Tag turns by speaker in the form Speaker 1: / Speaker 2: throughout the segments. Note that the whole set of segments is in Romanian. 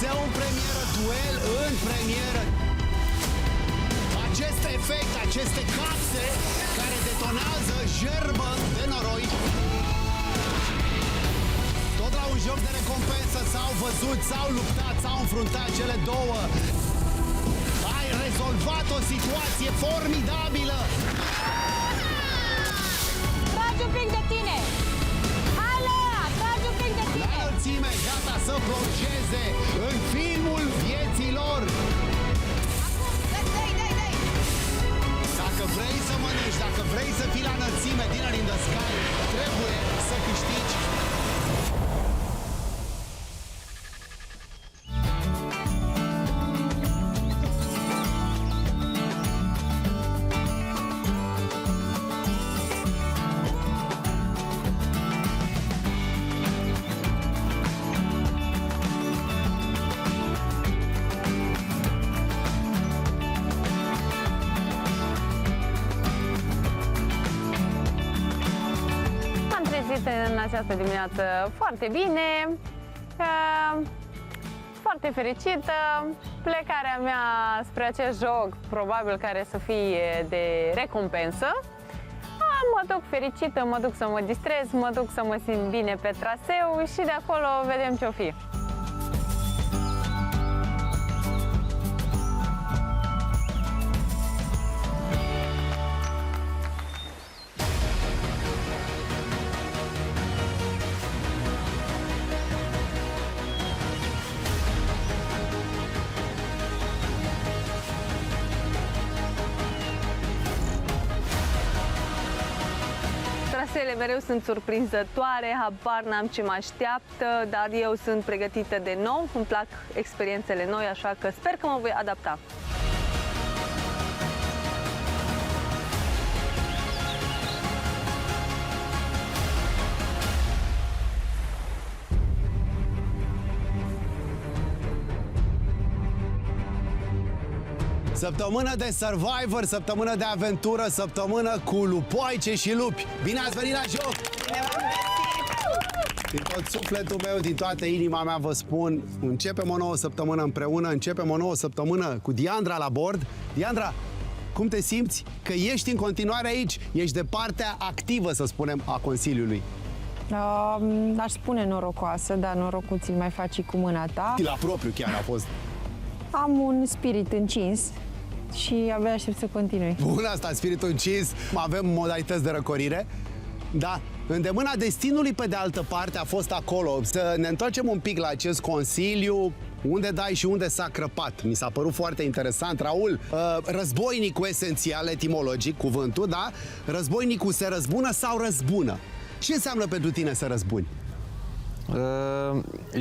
Speaker 1: Zeu în premieră, duel în premieră. Acest efect, aceste capse care detonează jerbă de noroi. Tot la un joc de recompensă s-au văzut, s-au luptat, s-au înfruntat cele două. Ai rezolvat o situație formidabilă.
Speaker 2: Tragi un pic de tine! Alea! Tragi un pic de
Speaker 1: La
Speaker 2: tine!
Speaker 1: înălțime, gata să plonjeze în filmul vieții lor.
Speaker 2: Dai!
Speaker 1: Dacă vrei să mănânci, dacă vrei să fii la înălțime din Winner in the Sky, trebuie să câștigi.
Speaker 3: În această dimineață foarte bine, foarte fericită. Plecarea mea spre acest joc probabil care să fie de recompensă. Mă duc fericită, mă duc să mă distrez, mă duc să mă simt bine pe traseu și de acolo vedem ce-o fi. Traseele mereu sunt surprinzătoare, habar n-am ce mă așteaptă, dar eu sunt pregătită de nou, îmi plac experiențele noi, așa că sper că mă voi adapta.
Speaker 1: Săptămână de Survivor, săptămână de aventură, săptămână cu lupoaice și lupi. Bine ați venit la joc! Din tot sufletul meu, din toată inima mea vă spun, începem o nouă săptămână împreună, începem o nouă săptămână cu Diandra la bord. Diandra, cum te simți? Că ești în continuare aici, ești de partea activă, să spunem, a Consiliului.
Speaker 4: Aș spune norocoasă, dar norocul ți-l mai faci cu mâna ta.
Speaker 1: La propriu chiar a fost.
Speaker 4: Am un spirit încins și abia aștept să continui.
Speaker 1: Bun, asta, spiritul încins, avem modalități de răcorire. Da, îndemâna destinului, pe de altă parte, a fost acolo. Să ne întoarcem un pic la acest consiliu, unde dai și unde s-a crăpat. Mi s-a părut foarte interesant, Raul. Războinicul esențial, etimologic, cuvântul, da? Războinicul se răzbună sau răzbună? Ce înseamnă pentru tine să răzbuni?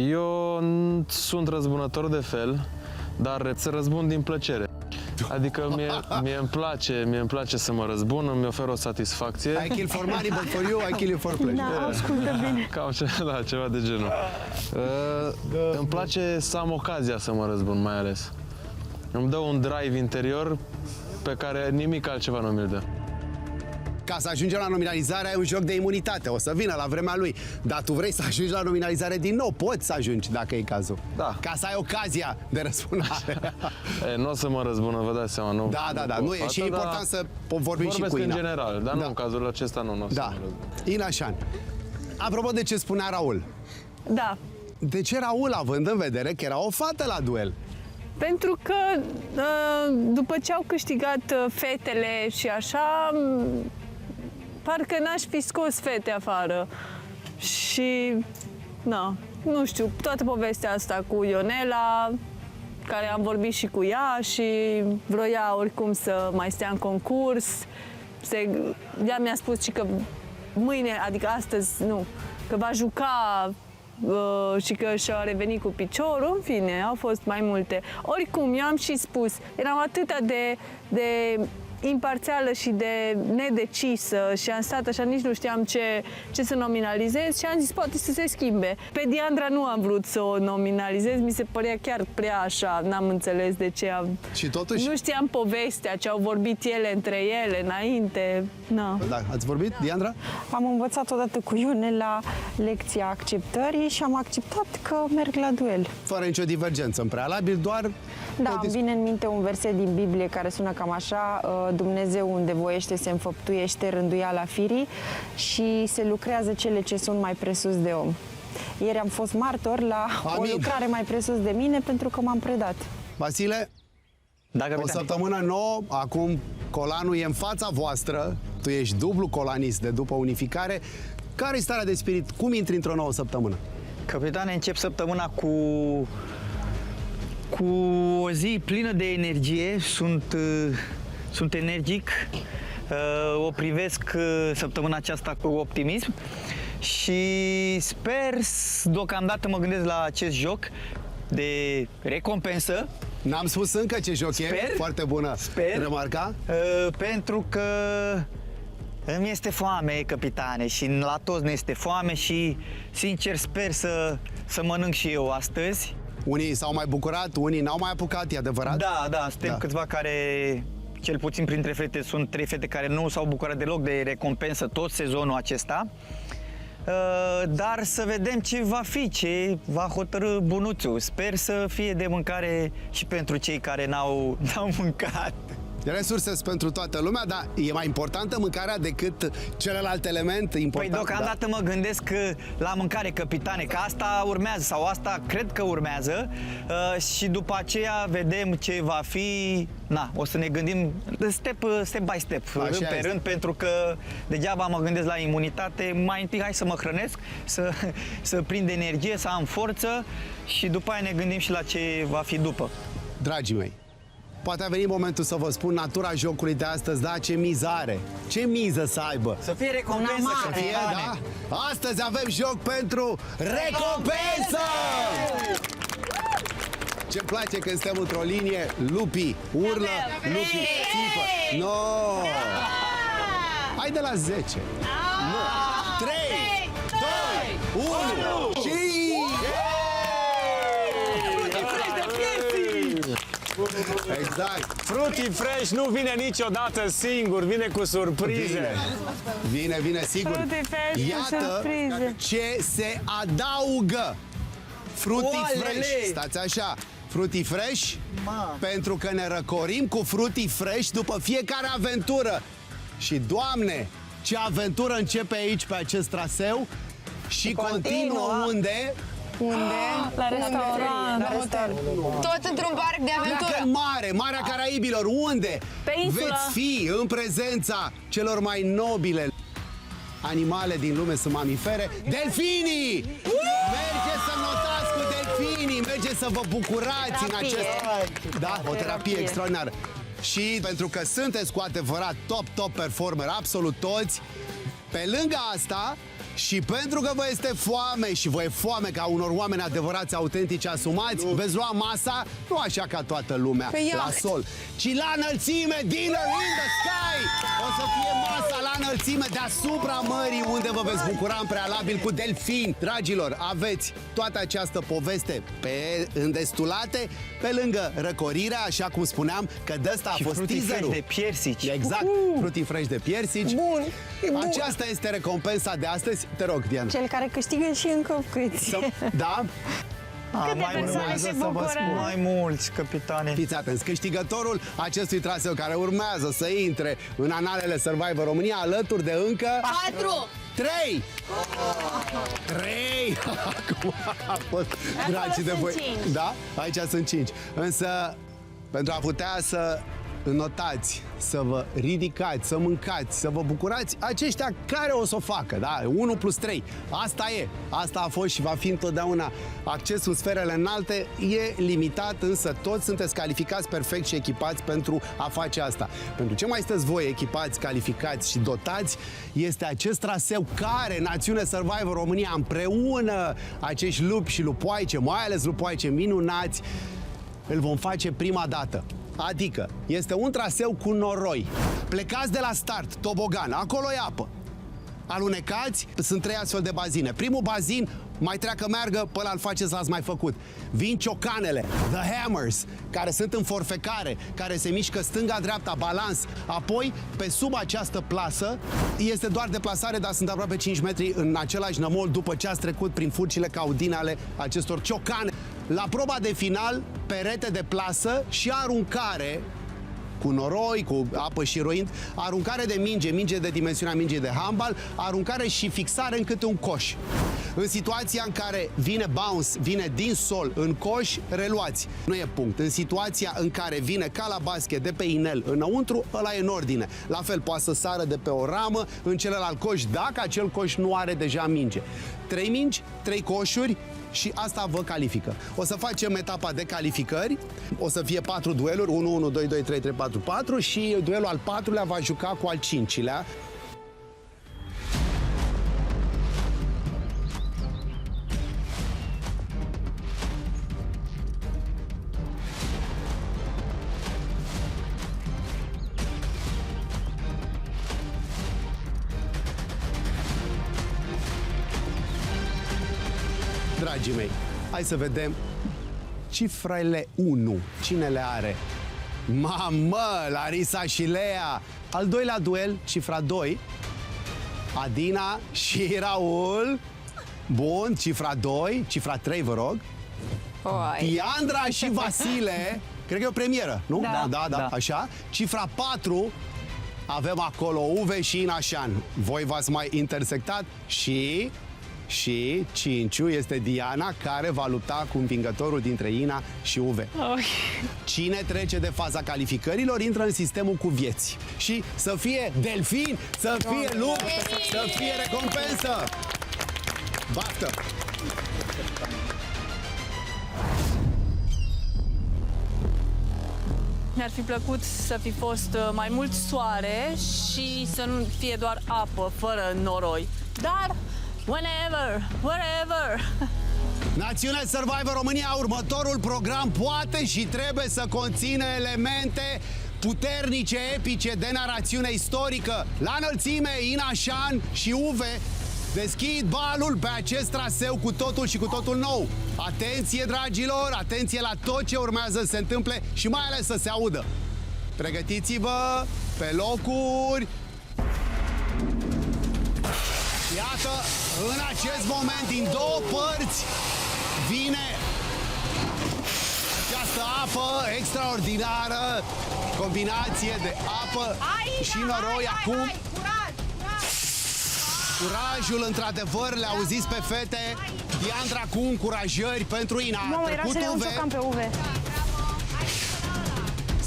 Speaker 5: Eu sunt răzbunător de fel, dar să răzbun din plăcere. Adică mie îmi place să mă răzbun, îmi ofer o satisfacție.
Speaker 1: I kill for money, but for you I kill you for pleasure.
Speaker 4: Da, ascultă bine.
Speaker 5: Cam ceva de genul. Îmi place să am ocazia să mă răzbun, mai ales. Îmi dă un drive interior pe care nimic altceva nu mi-l dă.
Speaker 1: Ca să ajungem la nominalizare ai un joc de imunitate, o să vină la vremea lui. Dar tu vrei să ajungi la nominalizare din nou, poți să ajungi dacă e cazul.
Speaker 5: Da.
Speaker 1: Ca să ai ocazia de răzbunare.
Speaker 5: Nu o să mă răzbună, vă dați seama, nu?
Speaker 1: Da, nu e și important să vorbim și cu Ina.
Speaker 5: în general, dar nu în cazul acesta nu o să mă răzbun.
Speaker 1: Ina Șan, apropo de ce spunea Raul.
Speaker 3: Da,
Speaker 1: De ce Raul, având în vedere că era o fată la duel?
Speaker 3: pentru că după ce au câștigat fetele și așa, parcă n-aș fi scos fete afară. Și, nu știu, toată povestea asta cu Ionela, care am vorbit și cu ea și vroia oricum să mai stea în concurs. Ea mi-a spus și că mâine, adică astăzi, nu, că va juca și că și-a revenit cu piciorul, în fine, au fost mai multe. Oricum, eu am și spus, eram atâta de imparțială și de nedecisă și am stat așa, nici nu știam ce să nominalizez și am zis poate să se schimbe. Pe Diandra nu am vrut să o nominalizez, mi se părea chiar prea așa, n-am înțeles de ce
Speaker 1: Și totuși?
Speaker 3: Nu știam povestea, ce au vorbit ele între ele înainte. Na.
Speaker 1: Da, ați vorbit, Diandra?
Speaker 4: Am învățat odată cu Ione la lecția acceptării și am acceptat că merg la duel.
Speaker 1: Fără nicio divergență în prealabil, doar...
Speaker 4: Da, îmi vine în minte un verset din Biblie care sună cam așa: Dumnezeu unde voiește se înfăptuiește rânduiala firii și se lucrează cele ce sunt mai presus de om. Ieri am fost martor la o lucrare mai presus de mine pentru că m-am predat.
Speaker 1: Vasile, o săptămână nouă, acum colanul e în fața voastră, tu ești dublu colanist de după unificare. Care-i starea de spirit? Cum intri într-o nouă săptămână?
Speaker 6: Capitane, încep săptămâna cu o zi plină de energie, sunt energic, o privesc săptămâna aceasta cu optimism și sper, deocamdată mă gândesc la acest joc de recompensă.
Speaker 1: N-am spus încă ce joc e, foarte bună remarca.
Speaker 6: Pentru că îmi este foame, capitane, și la toți ne este foame și sincer sper să mănânc și eu astăzi.
Speaker 1: Unii s-au mai bucurat, unii n-au mai apucat, e adevărat?
Speaker 6: Da, suntem câțiva care, cel puțin printre fete, sunt 3 fete care nu s-au bucurat deloc de recompensă tot sezonul acesta. Dar să vedem ce va fi, ce va hotărî bunuțul. Sper să fie de mâncare și pentru cei care n-au mâncat.
Speaker 1: Resurse pentru toată lumea, dar e mai importantă mâncarea decât celălalt element important?
Speaker 6: Păi deocamdată mă gândesc la mâncare, capitane, că asta urmează sau asta cred că urmează și după aceea vedem ce va fi. Na, o să ne gândim step by step, rând pe rând, pentru că degeaba mă gândesc la imunitate. Mai întâi hai să mă hrănesc, să prind energie, să am forță și după aia ne gândim și la ce va fi după.
Speaker 1: Dragii mei, poate a venit momentul să vă spun natura jocului de astăzi, da? Ce miză are, ce miză să aibă.
Speaker 6: Să fie recompensă,
Speaker 1: să fie, da? Astăzi avem joc pentru recompensă! Ce-mi place când suntem într-o linie, lupii urlă, lupii țipă. No! Hai de la 10. Nu. 3, 2, 1 și... Exact.
Speaker 7: Fruity Fresh nu vine niciodată singur, vine cu surprize.
Speaker 1: Vine sigur.
Speaker 3: Fruity Fresh cu surprize.
Speaker 1: Ce se adaugă. Fruity Fresh. Stați așa. Fruity Fresh, pentru că ne răcorim cu Fruity Fresh după fiecare aventură. Și, Doamne, ce aventură începe aici pe acest traseu și continuă unde?
Speaker 3: La restaurant.
Speaker 2: Tot într-un parc de aventură.
Speaker 1: Pleacă în mare, Marea Caraibilor. Unde?
Speaker 3: Pe insulă.
Speaker 1: Veți fi în prezența celor mai nobile animale din lume, sunt mamifere, delfinii! Mergeți să notați cu delfinii, mergeți să vă bucurați în acest... Da, o terapie extraordinară. Și pentru că sunteți cu adevărat top performer, absolut toți, pe lângă asta, și pentru că vă este foame și vă e foame ca unor oameni adevărați, autentici, asumați, veți lua masa, nu așa ca toată lumea, la sol, ci la înălțime, dinner in the sky! O să fie masa la înălțime deasupra mării, unde vă veți bucura în prealabil cu delfini. Dragilor, aveți toată această poveste îndestulate, pe lângă răcorirea, așa cum spuneam, că de ăsta a fost teaserul.
Speaker 6: De piersici.
Speaker 1: Exact, Fruity Fresh de piersici.
Speaker 4: Bun, e bun.
Speaker 1: Aceasta este recompensa de astăzi. Te rog, Diana.
Speaker 4: Cel care câștigă și încă câți.
Speaker 1: Da?
Speaker 6: Mai mulți, capitane.
Speaker 1: Fiți atenți, câștigătorul acestui traseu care urmează să intre în analele Survivor România, alături de încă
Speaker 2: 4,
Speaker 1: 3! 3! Acum a fost, dragii de voi.
Speaker 2: 5.
Speaker 1: Da? Aici sunt 5. Însă, pentru a putea să înnotați, să vă ridicați, să mâncați, să vă bucurați, aceștia care o să o facă, da? 1 plus 3. Asta e. Asta a fost și va fi întotdeauna. Accesul în sferele înalte e limitat, însă toți sunteți calificați perfect și echipați pentru a face asta. Pentru ce mai sunteți voi echipați, calificați și dotați, este acest traseu care Națiune Survivor România, împreună acești lupi și lupoaice, mai ales lupoaice minunați, îl vom face prima dată. Adică este un traseu cu noroi. Plecați de la start, tobogan, acolo e apă. Alunecați, sunt 3 astfel de bazine. Primul bazin, mai treacă meargă, pe ăla îl faceți, l-ați mai făcut. Vin ciocanele, the hammers, care sunt în forfecare, care se mișcă stânga-dreapta, balans. Apoi, pe sub această plasă, este doar deplasare, dar sunt aproape 5 metri în același nămol după ce ați trecut prin furcile caudine ale acestor ciocane. La proba de final, perete de plasă și aruncare cu noroi, cu apă și roind, aruncare de minge de dimensiunea mingii de handbal, aruncare și fixare în câte un coș. În situația în care vine bounce, vine din sol în coș, reluați. Nu e punct. În situația în care vine ca la basket de pe inel înăuntru, ăla e în ordine. La fel, poate să sară de pe o ramă în celălalt coș, dacă acel coș nu are deja minge. 3 mingi, 3 coșuri, și asta vă califică. O să facem etapa de calificări, o să fie 4 dueluri, 1, 1, 2, 2, 3, 3, 4, 4 și duelul al 4-lea va juca cu al 5-lea. Dragii mei, hai să vedem cifrele 1. Cine le are? Mamă, Larisa și Lea! Al doilea duel, cifra 2. Adina și Raul. Bun, cifra 2. Cifra 3, vă rog. Diandra și Vasile. Cred că e o premieră, nu? Da, așa. Cifra 4. Avem acolo Uve și Inașan. Voi v-ați mai intersectat și 5-ul este Diana, care va lupta cu învingătorul dintre Ina și Uve. Cine trece de faza calificărilor intră în sistemul cu vieți. Și să fie delfin, să fie lup, să fie recompensă. Baftă!
Speaker 3: Mi-ar fi plăcut să fi fost mai mult soare și să nu fie doar apă, fără noroi. Dar whenever, wherever.
Speaker 1: Națiune Survivor România, următorul program poate și trebuie să conțină elemente puternice, epice, de narațiune istorică. La înălțime, Inașan și Uve deschid balul pe acest traseu cu totul și cu totul nou. Atenție, dragilor, atenție la tot ce urmează să se întâmple și mai ales să se audă. Pregătiți-vă pe locuri. Iată, în acest moment, din două părți, vine această apă extraordinară, combinație de apă și noroi. Acum, curajul, într-adevăr, le auziți pe fete. Diandra cu încurajări pentru Ina. A trecut Uve.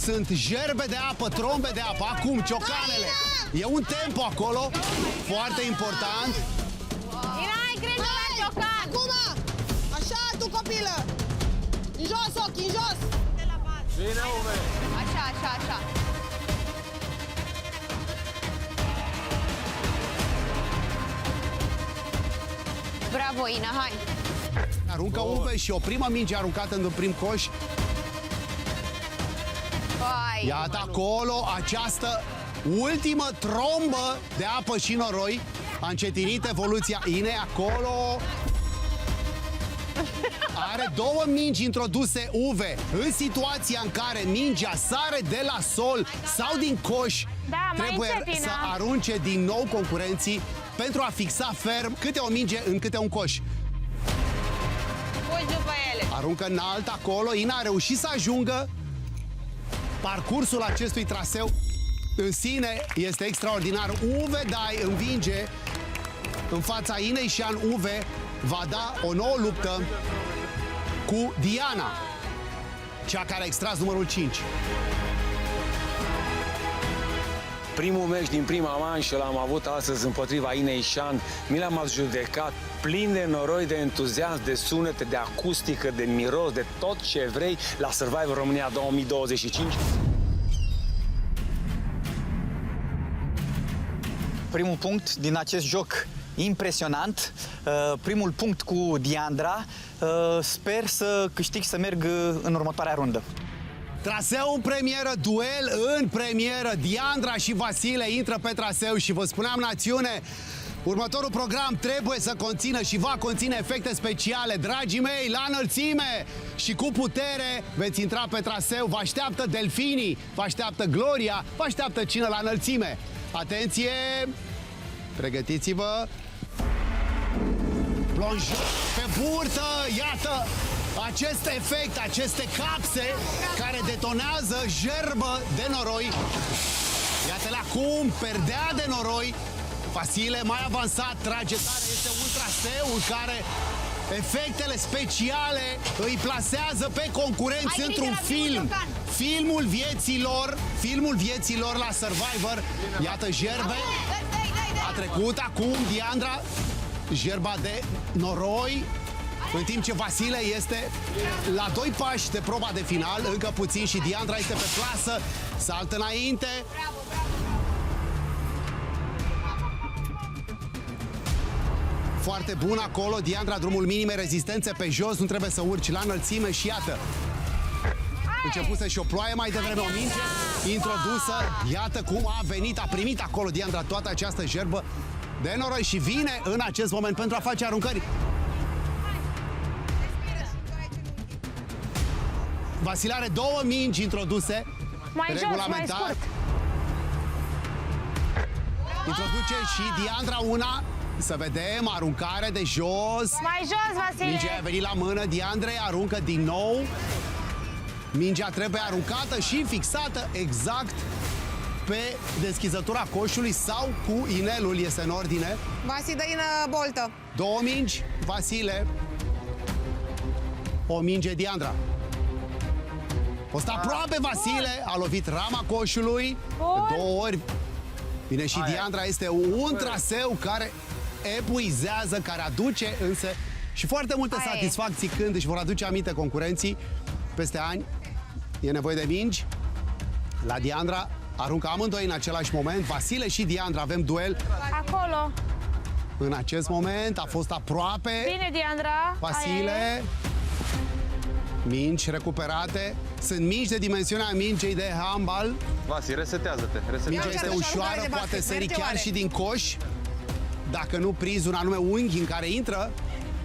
Speaker 1: Sunt gerbe de apă, trombe de apă. Acum, ciocanele. E un tempo acolo, foarte important.
Speaker 2: Ina, ai grijă la ciocan!
Speaker 8: Acum! Așa, tu copilă! În jos, ochii, în jos!
Speaker 7: Bine, Uve!
Speaker 2: Așa, așa, așa. Bravo, Ina, hai!
Speaker 1: Aruncă Uve și o primă minge aruncată în prim coș.
Speaker 2: Hai!
Speaker 1: Iată acolo această ultimă trombă de apă și noroi. A încetinit evoluția Inei acolo. Are două mingi introduse Uve. În situația în care mingea sare de la sol sau din coș, trebuie să arunce din nou concurenții pentru a fixa ferm câte o minge în câte un coș.
Speaker 2: Fugi după ele!
Speaker 1: Aruncă înalt acolo. Ina a reușit să ajungă. Parcursul acestui traseu în sine este extraordinar. Uve Dai învinge în fața Inei și an Uve va da o nouă luptă cu Diana, cea care a extras numărul 5.
Speaker 7: Primul meci din prima manșă l-am avut astăzi împotriva Inei Șan. Mi l-am adjudecat plin de noroi, de entuziasm, de sunete, de acustică, de miros, de tot ce vrei la Survivor România 2025.
Speaker 6: Primul punct din acest joc impresionant, primul punct cu Diandra, sper să câștig să merg în următoarea rundă.
Speaker 1: Traseu în premieră, duel în premieră. Diandra și Vasile intră pe traseu și vă spuneam, națiune, următorul program trebuie să conțină și va conține efecte speciale. Dragii mei, la înălțime și cu putere veți intra pe traseu. Vă așteaptă delfinii, vă așteaptă Gloria, vă așteaptă cine la înălțime. Atenție! Pregătiți-vă! Plonjor pe burtă, iată acest efect, aceste capse care detonează jerbă de noroi. Iată-le acum, perdea de noroi. Vasile mai avansat, trage tare, este un traseu în care efectele speciale îi plasează pe concurenți într-un film. Filmul vieții lor la Survivor. Iată jerbe. A trecut acum Diandra, jerba de noroi, în timp ce Vasile este la 2 pași de proba de final, încă puțin, și Diandra este pe plasă, saltă înainte. Foarte bun acolo, Diandra, drumul minime rezistențe pe jos, nu trebuie să urci la înălțime și iată. Începuse și o ploaie mai devreme, o minge introdusă, iată cum a venit, a primit acolo Diandra toată această jerbă de noroi și vine în acest moment pentru a face aruncări. Vasile are 2 mingi introduse.
Speaker 2: Mai jos, mai scurt.
Speaker 1: Introduce și Diandra una. Să vedem, aruncare de jos.
Speaker 2: Mai jos, Vasile.
Speaker 1: Mingea a venit la mână, Diandrei aruncă din nou. Mingea trebuie aruncată și fixată exact pe deschizătura coșului sau cu inelul, este în ordine.
Speaker 8: Vasi, dă în boltă.
Speaker 1: 2 mingi, Vasile. O minge Diandra. Fost aproape Vasile, a lovit rama coșului de 2 ori. Bine, și Diandra, este un traseu care epuizează, care aduce însă și foarte multe satisfacții când își vor aduce aminte concurenții peste ani. E nevoie de mingi. La Diandra aruncă amândoi în același moment. Vasile și Diandra, avem duel.
Speaker 2: Acolo.
Speaker 1: În acest moment a fost aproape.
Speaker 2: Bine, Diandra.
Speaker 1: Vasile. Mingi recuperate. Sunt mingi de dimensiunea mingei de handbal.
Speaker 5: Vasi, resetează-te.
Speaker 1: Mingea este ușoară, poate sări chiar și din coș. Dacă nu prinzi un anume unghi în care intră.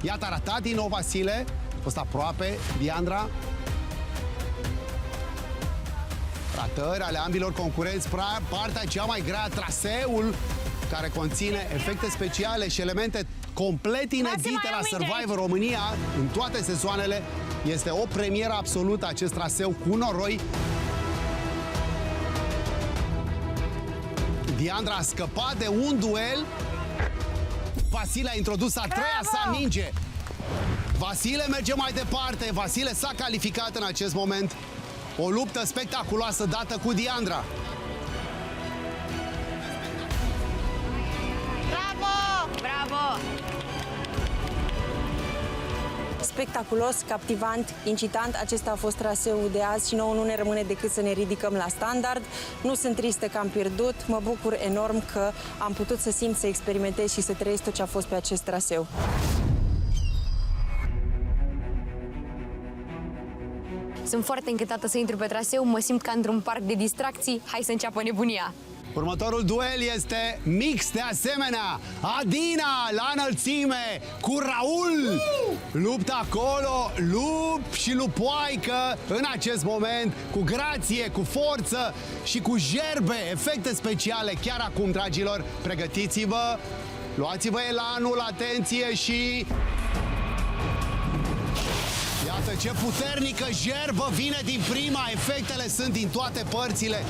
Speaker 1: Iată, a ratat din nou Vasile. A fost aproape Diandra. Ratări ale ambilor concurenți. Partea cea mai grea, traseul care conține efecte speciale și elemente complet inedite la Survivor România în toate sezoanele. Este o premieră absolută acest traseu cu noroi. Diandra a scăpat de un duel. Vasile a introdus a treia sa minge. Vasile merge mai departe. Vasile s-a calificat în acest moment. O luptă spectaculoasă dată cu Diandra.
Speaker 2: Bravo! Bravo!
Speaker 4: Spectaculos, captivant, incitant, acesta a fost traseul de azi și nouă nu ne rămâne decât să ne ridicăm la standard. Nu sunt tristă că am pierdut, mă bucur enorm că am putut să simt, să experimentez și să trăiesc tot ce a fost pe acest traseu.
Speaker 9: Sunt foarte încântată să intru pe traseu, mă simt ca într-un parc de distracții. Hai să înceapă nebunia!
Speaker 1: Următorul duel este mix de asemenea. Adina la înălțime cu Raul. Luptă acolo, lup și lupoaică în acest moment, cu grație, cu forță și cu jerbe, efecte speciale chiar acum, dragilor. Pregătiți-vă, luați-vă elanul, atenție și... Iată ce puternică jerbă vine din prima, efectele sunt din toate părțile.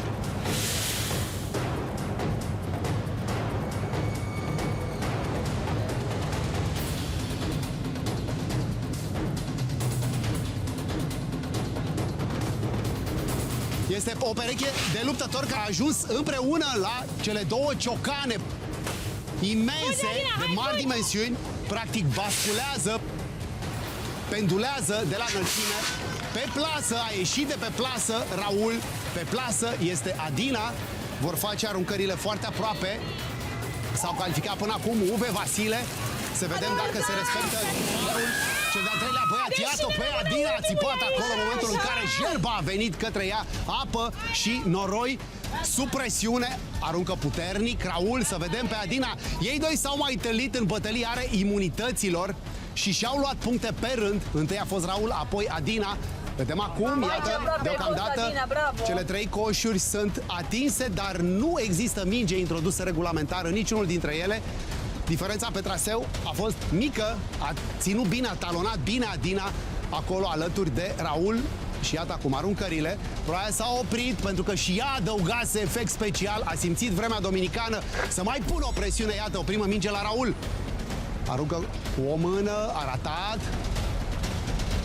Speaker 1: Este o pereche de luptători care a ajuns împreună la cele 2 ciocane imense, de mari dimensiuni. Practic basculează, pendulează de la înălțime. Pe plasă, a ieșit de pe plasă Raul, pe plasă este Adina. Vor face aruncările foarte aproape. S-au calificat până acum Uve, Vasile. Să vedem dacă se respectă numărul. Cel de-al treilea băiat, iată pe Adina, a țipat acolo în momentul în care Jerba a venit către ea, apă și noroi. Sub presiune, aruncă puternic Raul, să vedem pe Adina. Ei doi s-au mai întâlnit în bătălie, are imunităților și și-au luat puncte pe rând. Întâi a fost Raul, apoi Adina. Vedem acum, iată, deocamdată, cele 3 coșuri sunt atinse, dar nu există minge introdusă regulamentar în niciunul dintre ele. Diferența pe traseu a fost mică, a ținut bine, a talonat bine Adina acolo alături de Raul. Și iată acum aruncările. Probabil s-a oprit pentru că și ea adăugase efect special. A simțit vremea dominicană să mai pună o presiune. Iată, o primă minge la Raul. Aruncă cu o mână, a ratat.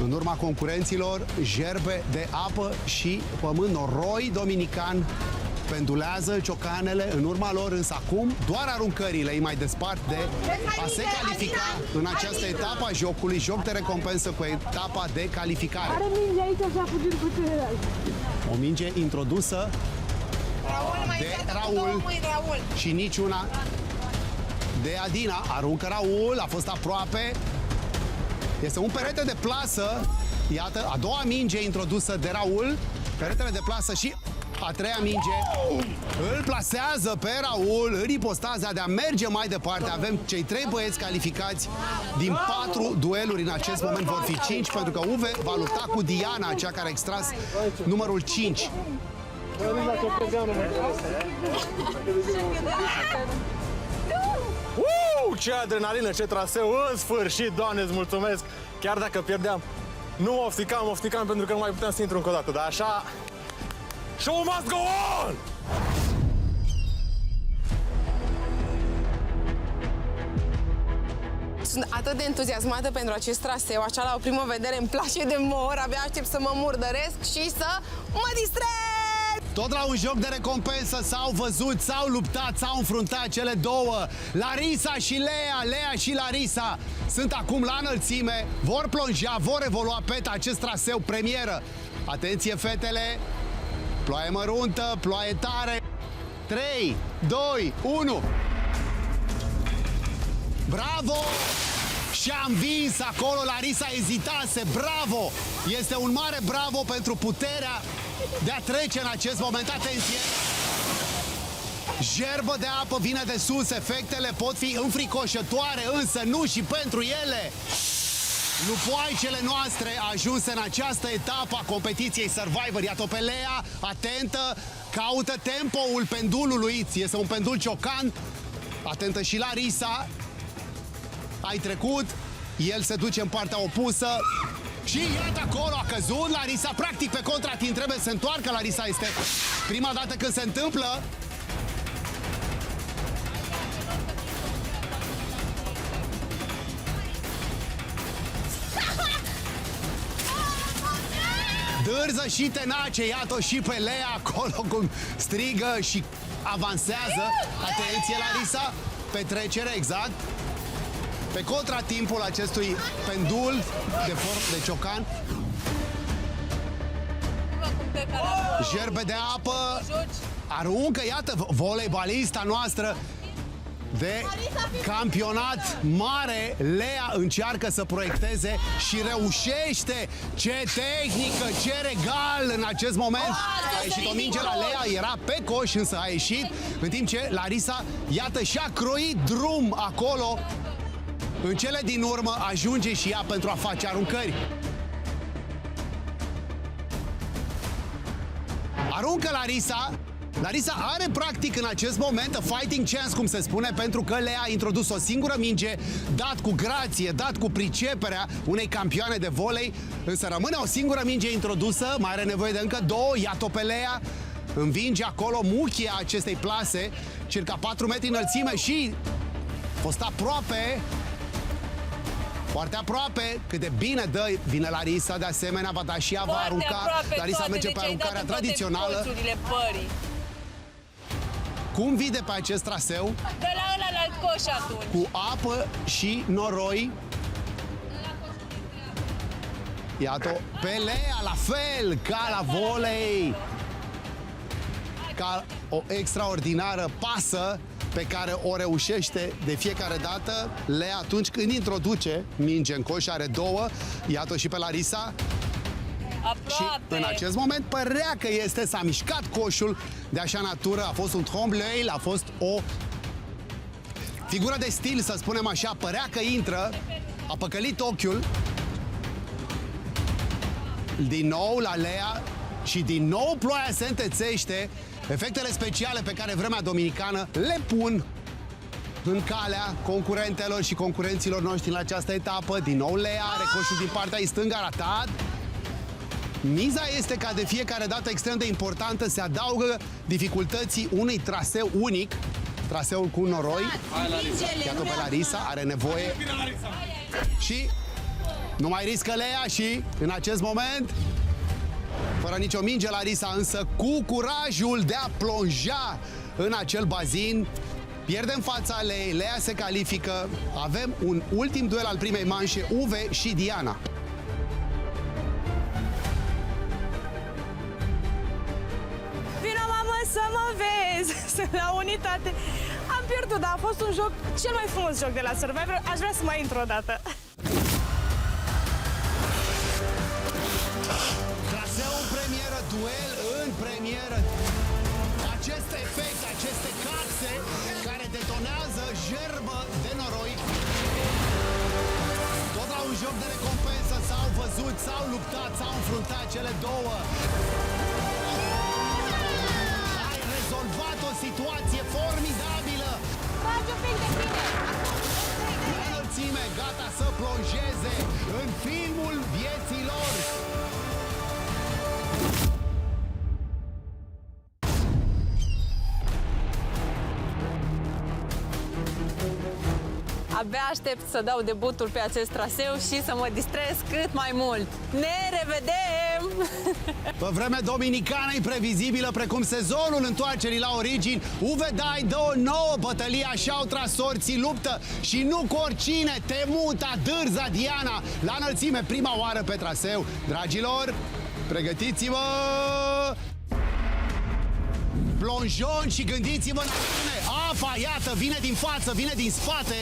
Speaker 1: În urma concurenților, gerbe de apă și pământ, noroi dominican pendulează ciocanele în urma lor, însă acum doar aruncările îi mai despart de a se califica în această etapă a jocului, joc de recompensă cu etapa de calificare.
Speaker 2: Are minge aici, s-a fugit pe celălalt.
Speaker 1: O minge introdusă de Raul și niciuna de Adina. Aruncă Raul, a fost aproape. Este un perete de plasă. Iată, a doua minge introdusă de Raul. Peretele de plasă și a treia minge îl plasează pe Raul în ipostaza de a merge mai departe. Avem cei 3 băieți calificați din 4 dueluri. În acest moment vor fi 5, pentru că Uve va lupta cu Diana, cea care a extras numărul 5.
Speaker 10: Ce adrenalină, ce traseu, în sfârșit, Doamne, îți mulțumesc. Chiar dacă pierdeam, nu mă ofticam pentru că nu mai puteam să intru încă o dată, dar așa, show must go on!
Speaker 8: Sunt atât de entuziasmată pentru acest traseu, așa la o primă vedere îmi place de mor, abia aștept să mă murdăresc și să mă distrez!
Speaker 1: Tot la un joc de recompensă s-au văzut, s-au luptat, s-au înfruntat cele două. Larisa și Lea și Larisa sunt acum la înălțime, vor plonja, vor evolua pe acest traseu premieră. Atenție, fetele, ploaie măruntă, ploaie tare. 3, 2, 1. Bravo! Și-a învins acolo, Larisa ezitase, bravo! Este un mare bravo pentru puterea de a trece în acest moment. Atenție! Gerbă de apă vine de sus, efectele pot fi înfricoșătoare, însă nu și pentru ele. Lupoaicele noastre ajunse în această etapă a competiției Survivor. Iată pe Lea, atentă, caută tempoul pendulului, este un pendul ciocan. Atentă și Larisa. Ai trecut, el se duce în partea opusă și iată acolo a căzut Larisa, practic pe contratimp, trebuie să se întoarcă Larisa, este prima dată când se întâmplă. Dârză și tenace, iată și pe Lea acolo cum strigă și avansează. Atenție Larisa, petrecere exact. Pe contratimpul acestui pendul de ciocan. Gerbe de apă. Aruncă, iată, voleibalista noastră de campionat mare. Lea încearcă să proiecteze și reușește. Ce tehnică, ce regal în acest moment. A ieșit o minge la Lea, era pe coș, însă a ieșit. În timp ce Larisa, iată, și-a croit drum acolo. În cele din urmă ajunge și ea pentru a face aruncări. Aruncă Larisa. Larisa are practic în acest moment a fighting chance, cum se spune, pentru că Lea a introdus o singură minge, dat cu grație, dat cu priceperea unei campioane de volei, însă rămâne o singură minge introdusă, mai are nevoie de încă 2, iată pe Lea, învinge acolo muchia acestei plase, circa 4 metri înălțime și a fost aproape. Foarte aproape, cât de bine dă, vine Larisa, de asemenea, va da și ea, va arunca. Larisa merge pe aruncarea tradițională. Cum vide pe acest traseu?
Speaker 3: De la ăla coș atunci.
Speaker 1: Cu apă și noroi. Iată, pe Lea, la fel, ca la volei. Ca o extraordinară pasă. pe care o reușește de fiecare dată Lea atunci când introduce minge în coș, are două, iată și pe Larisa. Și în acest moment părea că s-a mișcat coșul de așa natură, a fost un trompe-l'œil, a fost o figură de stil, să spunem așa, părea că intră, a păcălit ochiul. Din nou la Lea și din nou ploaia se întețește. Efectele speciale pe care vremea dominicană le pun în calea concurentelor și concurenților noștri în această etapă. Din nou Lea are coșul din partea ei stângă ratat. Miza este ca de fiecare dată extrem de importantă se adaugă dificultății unui traseu unic, traseul cu noroi. Iată pe Larisa, are nevoie și nu mai riscă Lea și în acest moment, fără nicio minge, Larisa însă cu curajul de a plonja în acel bazin, pierde în fața Leei, Lea se califică, avem un ultim duel al primei manșe, Uve și Diana.
Speaker 3: Vino, mamă, să mă vezi! Sunt la unitate. Am pierdut, dar a fost un joc, cel mai frumos joc de la Survivor. Aș vrea să mai intru o dată.
Speaker 1: Traseu în premieră, duel în premieră. Acest efect, aceste capse care detonează jerbă de noroi. Tot la un joc de recompensă s-au văzut, s-au luptat, s-au înfruntat cele două. Ai rezolvat o situație formidabilă.
Speaker 2: Tragi un pic de tine!
Speaker 1: La înălțime, gata să plonjeze în filmul vieții lor.
Speaker 3: Abia aștept să dau debutul pe acest traseu și să mă distrez cât mai mult. Ne revedem!
Speaker 1: Pe vremea dominicană e previzibilă precum sezonul întoarcerii la origini. Uve Dai dă o nouă bătălie, așa au tras sorții, luptă și nu cu oricine, temuta, dârza Diana la înălțime prima oară pe traseu. Dragilor, pregătiți-vă! Plonjon și gândiți-vă în acțiune. Apa, iată, vine din față, vine din spate.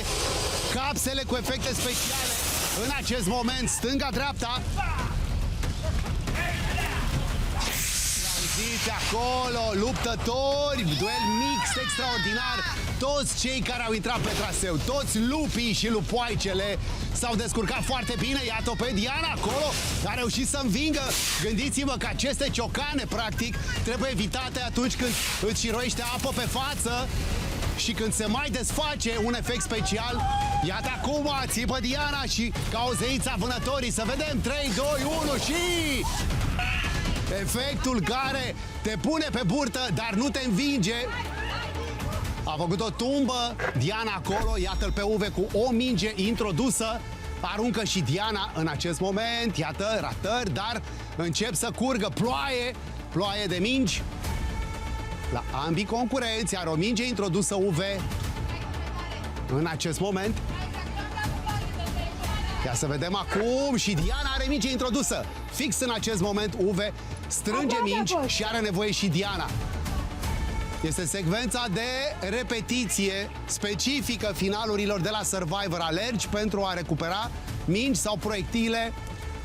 Speaker 1: Capsele cu efecte speciale. În acest moment, stânga-dreapta. Auziți acolo, luptători, duel mix extraordinar. Toți cei care au intrat pe traseu, toți lupii și lupoaicele s-au descurcat foarte bine. Iată pe Diana acolo, a reușit să învingă. Gândiți-vă că aceste ciocane, practic, trebuie evitate atunci când îți șiroiește apă pe față și când se mai desface un efect special. Iată acum, țipă Diana și ca o zeiță a vânătorii. Să vedem, 3, 2, 1 și... efectul care te pune pe burtă, dar nu te învinge. A făcut o tumbă, Diana acolo, iată-l pe Uve cu o minge introdusă. Aruncă și Diana în acest moment, iată, ratări, dar încep să curgă ploaie de mingi. La ambii concurenți are o minge introdusă Uve în acest moment. Ia să vedem acum și Diana are minge introdusă. Fix în acest moment Uve strânge mingi și are nevoie și Diana. Este secvența de repetiție specifică finalurilor de la Survivor. Alergi pentru a recupera mingi sau proiectile,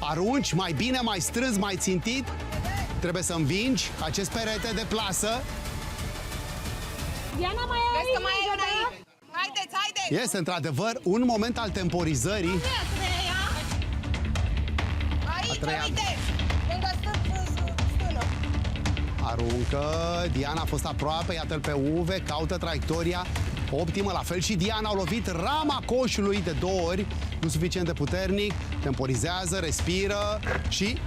Speaker 1: arunci mai bine, mai strâns, mai țintit. Trebuie să învingi acest perete de plasă.
Speaker 2: Diana, mai ai?
Speaker 8: Vezi că mai ai una aici? Haideți!
Speaker 1: Este într-adevăr un moment al temporizării.
Speaker 8: Aici,
Speaker 1: treia.
Speaker 8: uite! Lângă stână.
Speaker 1: Aruncă, Diana a fost aproape, iată-l pe Uve, caută traiectoria optimă, la fel și Diana a lovit rama coșului de 2 ori, nu suficient de puternic, temporizează, respiră și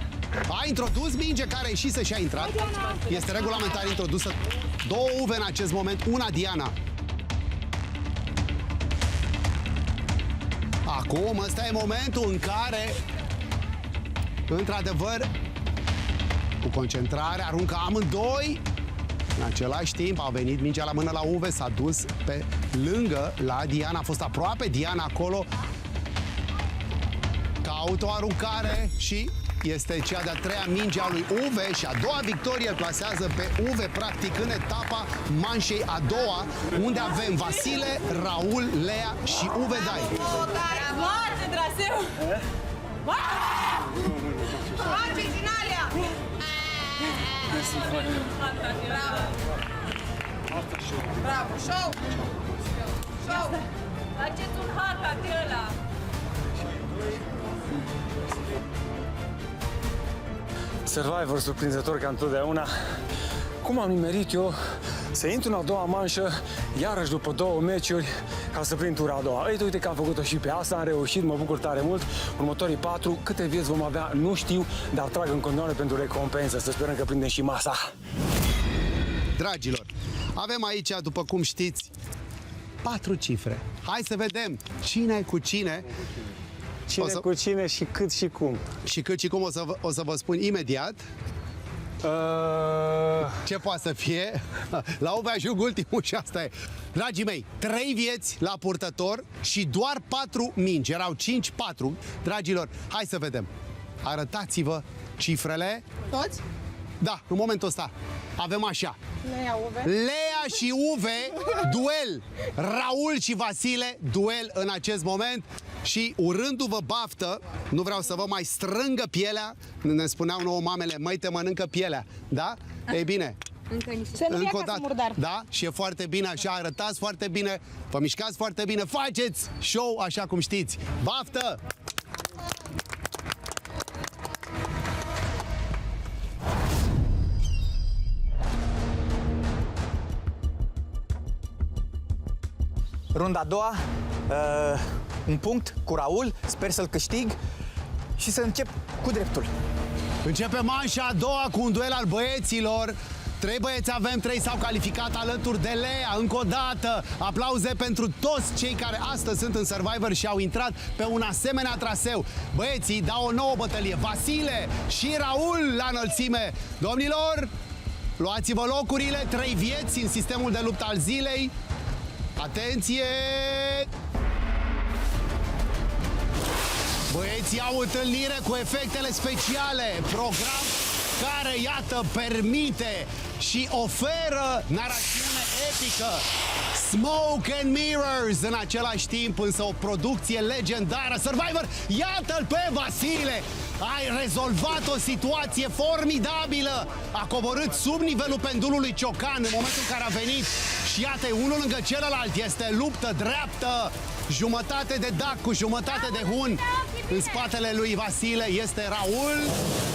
Speaker 1: a introdus minge care ieșise și a intrat. Este regulamentar introdusă 2 Uve în acest moment, una Diana. Acum, ăsta e momentul în care, într-adevăr, cu concentrare, aruncă amândoi. În același timp a venit mingea la mână la Uve, s-a dus pe lângă la Diana, a fost aproape Diana acolo. Caută o aruncare și este cea de-a treia minge a lui Uve și a doua victorie îl plasează pe Uve practic în etapa manșei a doua, unde avem Vasile, Raul, Lea și Uve Dai.
Speaker 2: Moarte, traseu! Face Zinalia! Bravo, show! Show!
Speaker 3: Faceți un hack ăla.
Speaker 7: Survivor surprinzător ca întotdeauna. Cum am nimerit eu să intru în a doua manșă, iarăși după 2 meciuri, ca să prind tura a doua. Ei, uite că am făcut-o și pe asta, am reușit, mă bucur tare mult. Următorii 4, câte vieți vom avea, nu știu, dar trag în continuare pentru recompensă. Să sperăm că prindem și masa.
Speaker 1: Dragilor, avem aici, după cum știți, 4 cifre. Hai să vedem cine cu cine.
Speaker 7: Cine cu cine și cât și cum.
Speaker 1: Și cât și cum o să vă spun imediat. Ce poate să fie? La Uve ajung ultimul și asta e. Dragii mei, 3 vieți la purtător și doar 4 mingi. Erau 5-4. Dragilor, hai să vedem. Arătați-vă cifrele.
Speaker 8: Toți?
Speaker 1: Da, în momentul ăsta avem așa. Lea și Uve, duel. Raul și Vasile, duel în acest moment. Și urându-vă baftă, nu vreau să vă mai strângă pielea. Ne spuneau nouă mamele, măi, te mănâncă pielea. Da? Ei bine,
Speaker 2: Să nu ia
Speaker 1: încă o
Speaker 2: ca să
Speaker 1: dată.
Speaker 2: murdar.
Speaker 1: Da? Și e foarte bine așa, arătați foarte bine, vă mișcați foarte bine, faceți show așa cum știți. Baftă!
Speaker 6: Runda a doua, un punct cu Raul, sper să-l câștig și să încep cu dreptul.
Speaker 1: Începe manșa a doua cu un duel al băieților. 3 băieți avem, 3 s-au calificat alături de Lea. Încă o dată, aplauze pentru toți cei care astăzi sunt în Survivor și au intrat pe un asemenea traseu. Băieții dau o nouă bătălie. Vasile și Raul la înălțime. Domnilor, luați-vă locurile, 3 vieți în sistemul de luptă al zilei. Atenție! Băieții au întâlnire cu efectele speciale, program care, iată, permite și oferă narațiune epică. Smoke and Mirrors în același timp, însă o producție legendară. Survivor, iată-l pe Vasile! Ai rezolvat o situație formidabilă. A coborât sub nivelul pendulului Ciocan în momentul în care a venit. Și iată, unul lângă celălalt. Este luptă dreaptă. Jumătate de dac cu jumătate de hun. În spatele lui Vasile este Raul.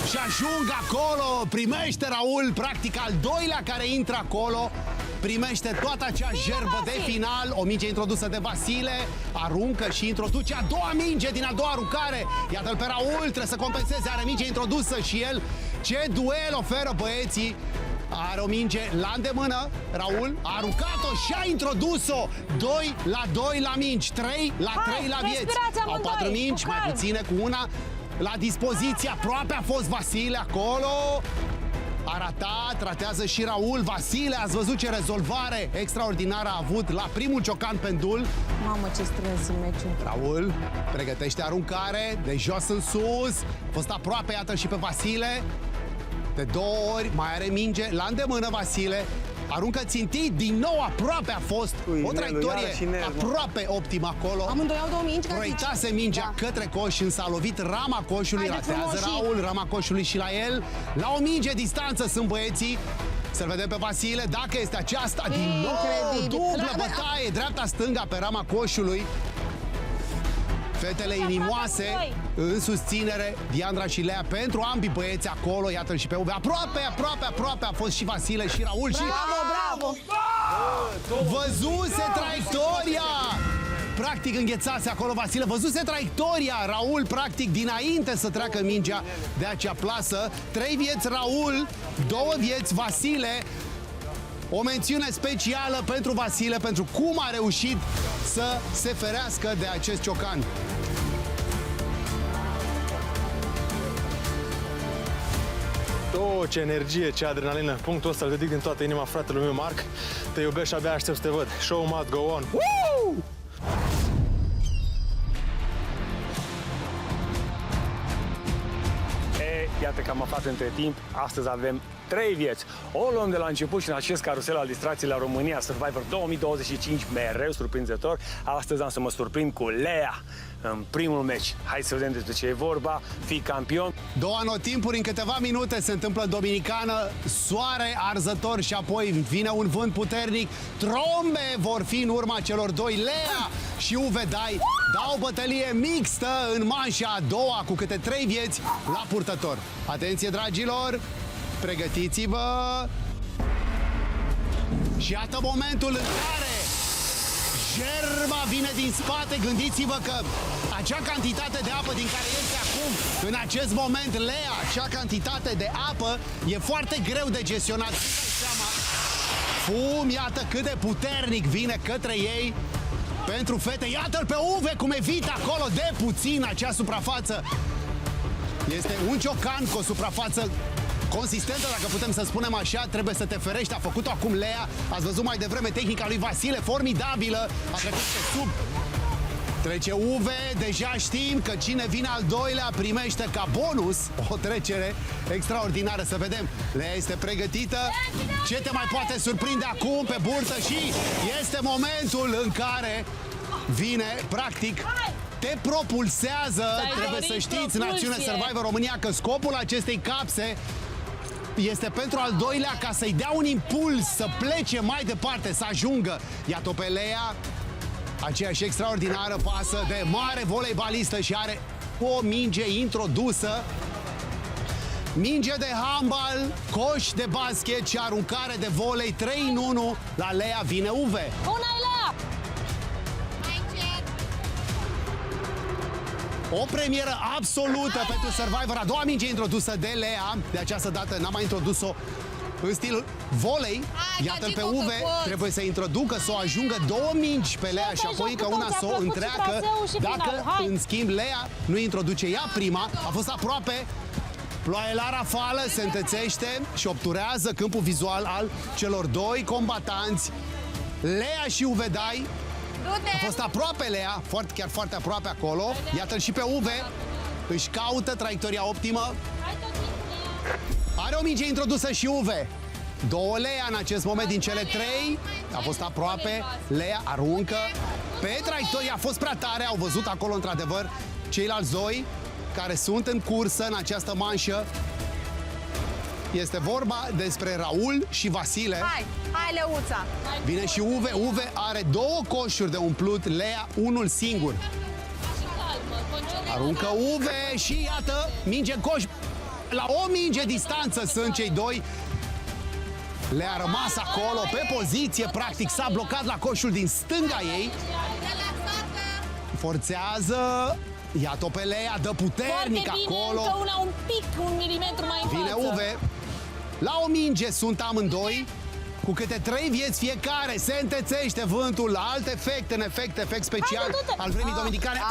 Speaker 1: Și ajung acolo. Primește Raul, practic al doilea care intră acolo. Primește toată acea jerbă de final. O minge introdusă de Vasile. Aruncă și introduce a doua minge din a doua aruncare. Iată-l pe Raul, trebuie să compenseze. Are minge introdusă și el. Ce duel oferă băieții. Are o minge la îndemână. Raul a aruncat-o și a introdus-o. 2 la 2 la mingi, 3 la 3 la vieți. Au 4 mingi, mai puține cu una la dispoziție. Aproape a fost Vasile acolo. A ratat, ratează și Raul. Vasile, ați văzut ce rezolvare extraordinară a avut la primul ciocan pendul.
Speaker 4: Mamă, ce stres în meciul.
Speaker 1: Raul pregătește aruncare de jos în sus. A fost aproape, iată și pe Vasile. De 2 ori, mai are minge la îndemână Vasile. Aruncă țintit, din nou aproape a fost. O traiectorie aproape optimă acolo.
Speaker 8: Amândoi au 2 mingi.
Speaker 1: Proiectase mingea către coș, însă a lovit rama coșului. Ratează Raul, rama coșului și la el. La o minge distanță sunt băieții. Să-l vedem pe Vasile, dacă este aceasta. Din nou, dublă bătaie, dreapta-stânga pe rama coșului. Fetele inimoase în susținere, Diandra și Lea pentru ambii băieți acolo. Iată-l și pe Uve. Aproape a fost și Vasile și Raul.
Speaker 8: Bravo!
Speaker 1: Văzuse traiectoria! Practic înghețase acolo Vasile, văzuse traiectoria. Raul, practic, dinainte să treacă mingea de acea plasă. 3 vieți Raul, 2 vieți Vasile. O mențiune specială pentru Vasile, pentru cum a reușit să se ferească de acest ciocan.
Speaker 10: Oh, ce energie, ce adrenalină. Punctul ăsta îl dedic din toată inima fratelui meu Marc. Te iubesc și abia aștept să te văd. Show must go on. Woo!
Speaker 7: Iată că am aflat între timp, astăzi avem 3 vieți. O luăm de la început și în acest carusel al distracției la România Survivor 2025, mereu surprinzător. Astăzi am să mă surprind cu Lea în primul meci. Hai să vedem despre ce e vorba, fii campion.
Speaker 1: Două anotimpuri în câteva minute se întâmplă în Dominicană, soare arzător și apoi vine un vânt puternic. Trombe vor fi în urma celor doi. Lea și Uwe Dai dau bătălie mixtă în manșa a doua cu câte 3 vieți la purtător. Atenție, dragilor, pregătiți-vă! Și iată momentul în care Germa vine din spate. Gândiți-vă că acea cantitate de apă din care este acum, în acest moment, Lea, acea cantitate de apă e foarte greu de gestionat. Fum, iată cât de puternic vine către ei. Pentru fete, iată-l pe Uwe cum evită acolo de puțin acea suprafață. Este un ciocan cu o suprafață consistentă, dacă putem să spunem așa, trebuie să te ferești. A făcut-o acum Lea, ați văzut mai devreme tehnica lui Vasile, formidabilă, a trecut pe sub. Trece Uwe, deja știm că cine vine al doilea primește ca bonus o trecere extraordinară. Să vedem, Lea este pregătită. Ce te mai poate surprinde acum pe burtă? Și este momentul în care vine, practic, te propulsează. Trebuie să știți, Națiune Survivor România, că scopul acestei capse este pentru al doilea, ca să-i dea un impuls să plece mai departe, să ajungă. Iată pe Lea, aceeași extraordinară pasă de mare voleibalistă și are o minge introdusă. Minge de handbal, coș de basket și aruncare de volei. 3 în 1. La Lea vine Uwe.
Speaker 2: Bună, Lea!
Speaker 1: O premieră absolută pentru Survivor. A doua minge introdusă de Lea. De această dată n-am mai introdus-o în stil volei. Iată-l pe Uwe. Trebuie să introducă, să o ajungă 2 mingi pe Lea și apoi că una să o întreacă. Dacă, în schimb, Lea nu introduce ea prima, a fost aproape. Ploaie la rafală, se întețește și obturează câmpul vizual al celor doi combatanți. Lea și Uwe Dai. A fost aproape Lea, chiar foarte aproape acolo. Iată-l și pe Uwe. Își caută traiectoria optimă. Are o minge introdusă și Uwe. 2 Lea în acest moment din cele 3. A fost aproape. Lea aruncă. Pe traiectoria a fost prea tare. Au văzut acolo într-adevăr ceilalți doi care sunt în cursă în această manșă. Este vorba despre Raul și Vasile.
Speaker 8: Hai, Leuța!
Speaker 1: Vine și Uwe. Uwe are 2 coșuri de umplut, Lea unul singur. Aruncă Uwe și iată, minge în coș. La o minge distanță sunt cei doi. Le-a rămas acolo pe poziție, practic s-a blocat la coșul din stânga ei. Forțează. Iată-o pe Lea, dă puternic acolo.
Speaker 2: Încă una un pic, 1 milimetru mai în față.
Speaker 1: Vine Uwe. La o minge sunt amândoi, cu câte 3 vieți fiecare. Se întețește vântul, alt efect, efect special al vremii dominicane.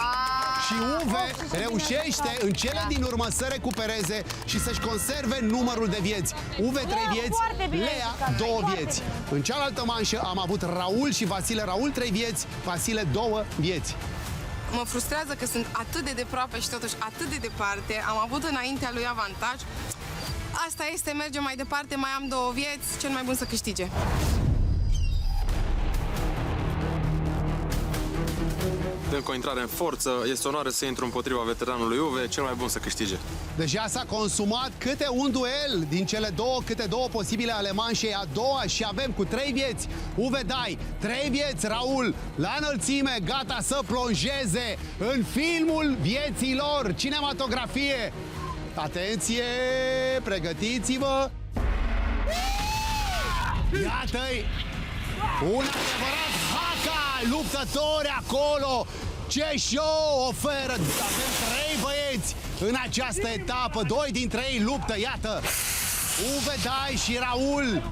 Speaker 1: Și Uwe reușește în cele din urmă să recupereze și să-și conserve numărul de vieți. Uwe 3 vieți, Lea 2 vieți. În cealaltă manșă am avut Raul și Vasile. Raul 3 vieți, Vasile 2 vieți.
Speaker 8: Mă frustrează că sunt atât de departe și totuși atât de departe. Am avut înaintea lui avantaj. Asta este, mergem mai departe, mai am 2 vieți, cel mai bun să câștige.
Speaker 5: Încă o intrare în forță, este onoare să intru împotriva veteranului Uwe, cel mai bun să câștige.
Speaker 1: Deja s-a consumat câte un duel din cele câte două posibile ale manșei a doua și avem cu 3 vieți Uwe Dai, 3 vieți Raul, la înălțime, gata să plonjeze în filmul vieții lor, cinematografie. Atenție, pregătiți-vă! Iată-i! Un adevărat haka, luptători acolo! Ce show oferă! Avem 3 băieți în această etapă, 2 dintre ei luptă, iată! Uwe Dai și Raul!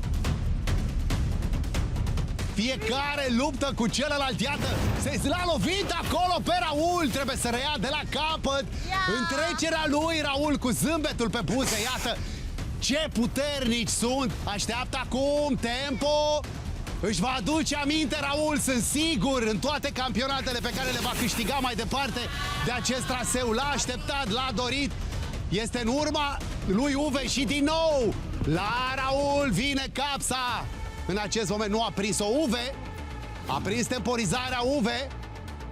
Speaker 1: Fiecare luptă cu celălalt, iată, l-a lovit acolo pe Raul, trebuie să reia de la capăt. În trecerea lui, Raul cu zâmbetul pe buze, iată, ce puternici sunt. Așteaptă acum, tempo, își va aduce aminte Raul, sunt sigur, în toate campionatele pe care le va câștiga mai departe de acest traseu. L-a așteptat, l-a dorit. Este în urma lui Uve și din nou la Raul vine capsa. În acest moment nu a prins-o Uve, a prins temporizarea Uve.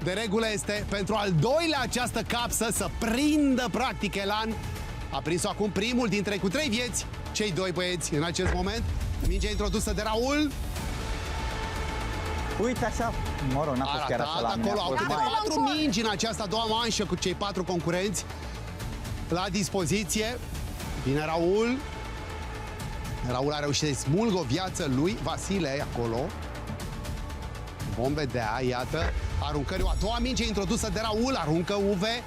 Speaker 1: De regulă este pentru al doilea această capsă să prindă practic elan. A prins-o acum primul dintre cu 3 vieți, cei 2 băieți în acest moment. Mingea introdusă de Raul.
Speaker 6: Uite așa, mă rog, n-a fost chiar așa la mine.
Speaker 1: Acolo au câte 4 mingi în această a doua manșă cu cei 4 concurenți la dispoziție. Vine Raul. Raul a reușit să smulgă o viață lui Vasile acolo. Vom vedea, iată, aruncări. A doua minge introdusă de Raul, aruncă Uve.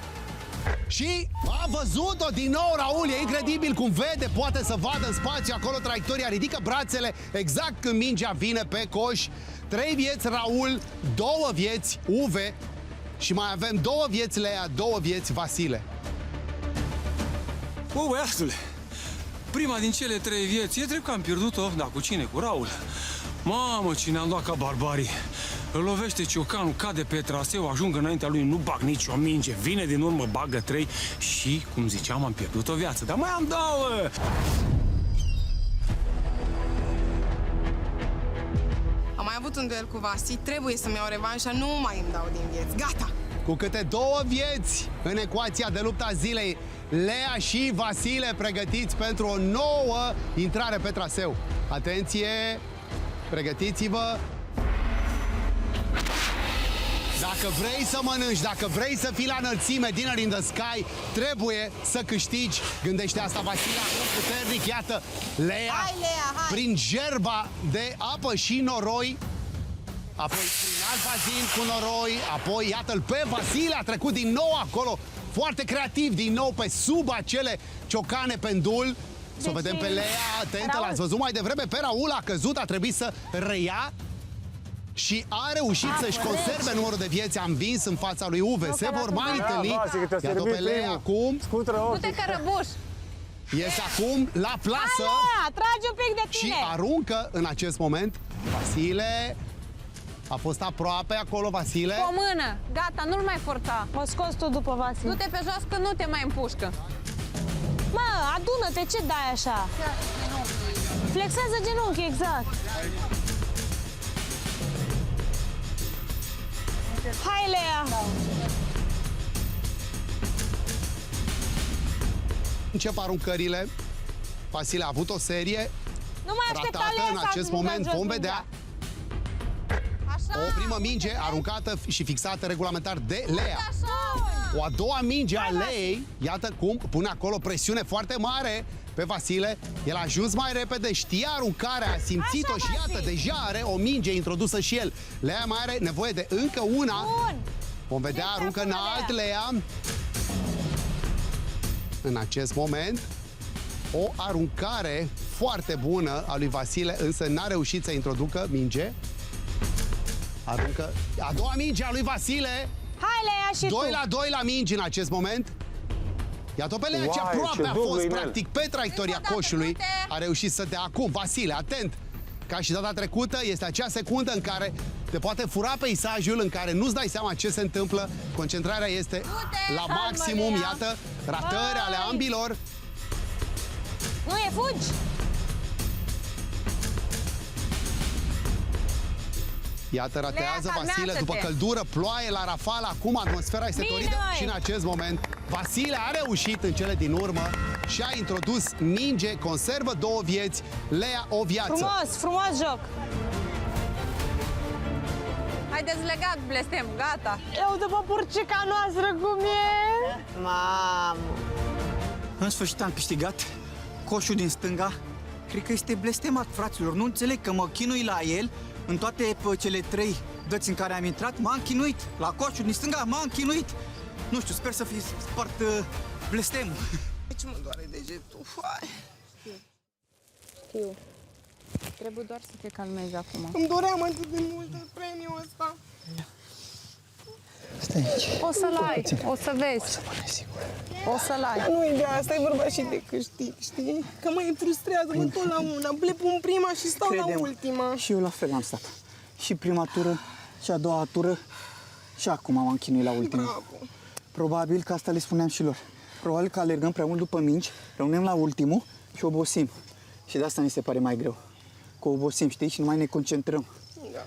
Speaker 1: Și a văzut-o din nou Raul, e incredibil cum vede, poate să vadă în spațiu acolo traiectoria, ridică brațele exact când mingea vine pe coș. 3 vieți Raul, 2 vieți Uve și mai avem 2 vieți Lea, 2 vieți Vasile.
Speaker 11: O, băiatule, prima din cele 3 vieți, e drept că am pierdut-o, dar cu cine? Cu Raul. Mamă, cine am luat ca barbarii. Îl lovește ciocanul, cade pe traseu, ajung înaintea lui, nu bag nicio minge, vine din urmă, bagă 3 și, cum ziceam, am pierdut o viață. Dar mai am 2!
Speaker 8: Am mai avut un duel cu Vasi, trebuie să-mi iau revanșa, nu mai îmi dau din vieți. Gata!
Speaker 1: Cu câte 2 vieți în ecuația de lupta zilei, Lea și Vasile pregătiți pentru o nouă intrare pe traseu. Atenție! Pregătiți-vă! Dacă vrei să mănânci, dacă vrei să fii la înălțime, Dinner in the Sky, trebuie să câștigi. Gândește asta, Vasile, acum puternic, iată, Lea,
Speaker 2: Hai, Lea, hai.
Speaker 1: prin gerba de apă și noroi, apoi prin alt bazin cu noroi, apoi iată-l pe Vasile, a trecut din nou acolo, foarte creativ, din nou pe sub acele ciocane pendul. Să o vedem pe Lea, atentă, l-ați văzut mai devreme, pe Raul a căzut, a trebuit să reia. Și a reușit să-și conserve numărul de vieți. A învins în fața lui Uve. Se vor mai întâlni. Iată pe Lea acum.
Speaker 2: Du-te, cărăbuș!
Speaker 1: Este acum la plasă.
Speaker 2: Lea, tragi un pic de
Speaker 1: Și
Speaker 2: tine!
Speaker 1: aruncă în acest moment. Vasile a fost aproape acolo, Vasile.
Speaker 2: Cu o mână! Gata, nu-l mai forța!
Speaker 4: O scos tu după Vasile.
Speaker 2: Du-te pe jos că nu te mai împușcă!
Speaker 4: Mă, adună-te, ce dai așa? Flexează genunchii, exact. Hai, Lea!
Speaker 1: Încep aruncările. Vasile a avut o serie
Speaker 2: Nu mai aștepta
Speaker 1: ratată
Speaker 2: Lea
Speaker 1: în
Speaker 2: să
Speaker 1: acest
Speaker 2: ajungă
Speaker 1: moment.
Speaker 2: jos
Speaker 1: Vom
Speaker 2: mingea.
Speaker 1: vedea.
Speaker 2: Așa!
Speaker 1: O primă minge aruncată și fixată regulamentar de Lea.
Speaker 2: Așa!
Speaker 1: O a doua minge a Leei, iată cum pune acolo presiune foarte mare pe Vasile. El a ajuns mai repede, știa aruncarea, a simțit-o și iată, deja are o minge introdusă și el. Lea mai are nevoie de încă una.
Speaker 2: Bun!
Speaker 1: Vom vedea, aruncă înalt Lea. În acest moment, o aruncare foarte bună a lui Vasile, însă n-a reușit să introducă minge. Aruncă a doua minge a lui Vasile.
Speaker 2: Hai, Lea, și
Speaker 1: 2 la 2 la mingi în acest moment. Iată pe Lea, ce aproape a fost practic pe traiectoria coșului. A reușit să dea acum. Vasile, atent! Ca și data trecută, este acea secundă în care te poate fura peisajul, în care nu-ți dai seama ce se întâmplă. Concentrarea este la maximum. Iată, ratări ale ambilor.
Speaker 2: Nu e, fugi!
Speaker 1: Iată, ratează
Speaker 2: Lea,
Speaker 1: Vasile
Speaker 2: calmează-te.
Speaker 1: după căldură, ploaie la rafală. Acum atmosfera este
Speaker 2: Bine,
Speaker 1: toridă
Speaker 2: măi.
Speaker 1: și în acest moment Vasile a reușit în cele din urmă și a introdus minge, conservă 2 vieți, Lea o viață.
Speaker 4: Frumos, frumos joc.
Speaker 2: Haideți legat, blestem, gata!
Speaker 4: Eu după purcica noastră cum e.
Speaker 6: Mamă! În sfârșit am câștigat coșul din stânga. Cred că este blestemat, fraților. Nu înțeleg că mă chinui la el. În toate cele 3 dăți în care am intrat, m-am chinuit. La coșul din stânga m-am chinuit. Nu știu, sper să fi spart blestemul.
Speaker 8: Deci mă doare degetul. Hai.
Speaker 4: Știu. Trebuie doar să te calmezi acum.
Speaker 8: Îmi doream atât de mult de premiul ăsta.
Speaker 6: Stai aici.
Speaker 3: O să-l ai, o să vezi.
Speaker 4: O să-l ai.
Speaker 8: Nu e de asta, e vorba și de câștig, știi? Că mă frustrează, mă tot la una. Pun prima și stau la ultima.
Speaker 6: Și eu la fel am stat. Și prima tură, și a doua tură, și acum m-am chinuit la ultima.
Speaker 8: Bravo.
Speaker 6: Probabil că asta le spuneam și lor. Probabil că alergăm prea mult după mingi, rămânem la ultimul și obosim. Și de asta mi se pare mai greu. Că obosim, știi? Și nu mai ne concentrăm.
Speaker 8: Da.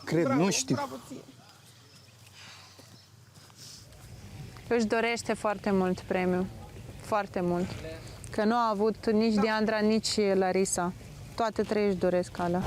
Speaker 6: Cred, nu știu.
Speaker 8: Bravo ție.
Speaker 3: Își dorește foarte mult premiul. Foarte mult. Că nu a avut nici Diandra, nici Larisa. Toate trei își doresc alea.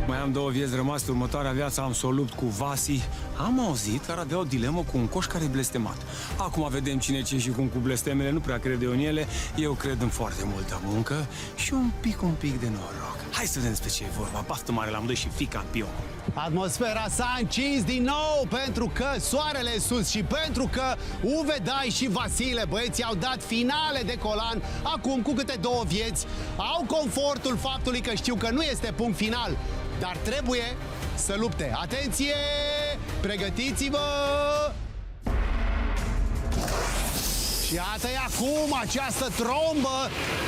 Speaker 11: Mai am 2 vieți rămase, următoarea viață am să o lupt cu Vasi. Am auzit că ar avea o dilemă cu un coș care e blestemat. Acum vedem cine ce și cum cu blestemele, nu prea cred eu în ele. Eu cred în foarte multă muncă și un pic de noroc. Hai să vedem despre ce e vorba. Baftă mare la amândoi și fii campion.
Speaker 1: Atmosfera s-a încins din nou pentru că soarele e sus și pentru că Uve, Dai și Vasile, băieții, au dat finale de colan. Acum, cu câte 2 vieți, au confortul faptului că știu că nu este punct final, dar trebuie să lupte. Atenție! Pregătiți-vă! Și iată-i acum această trombă.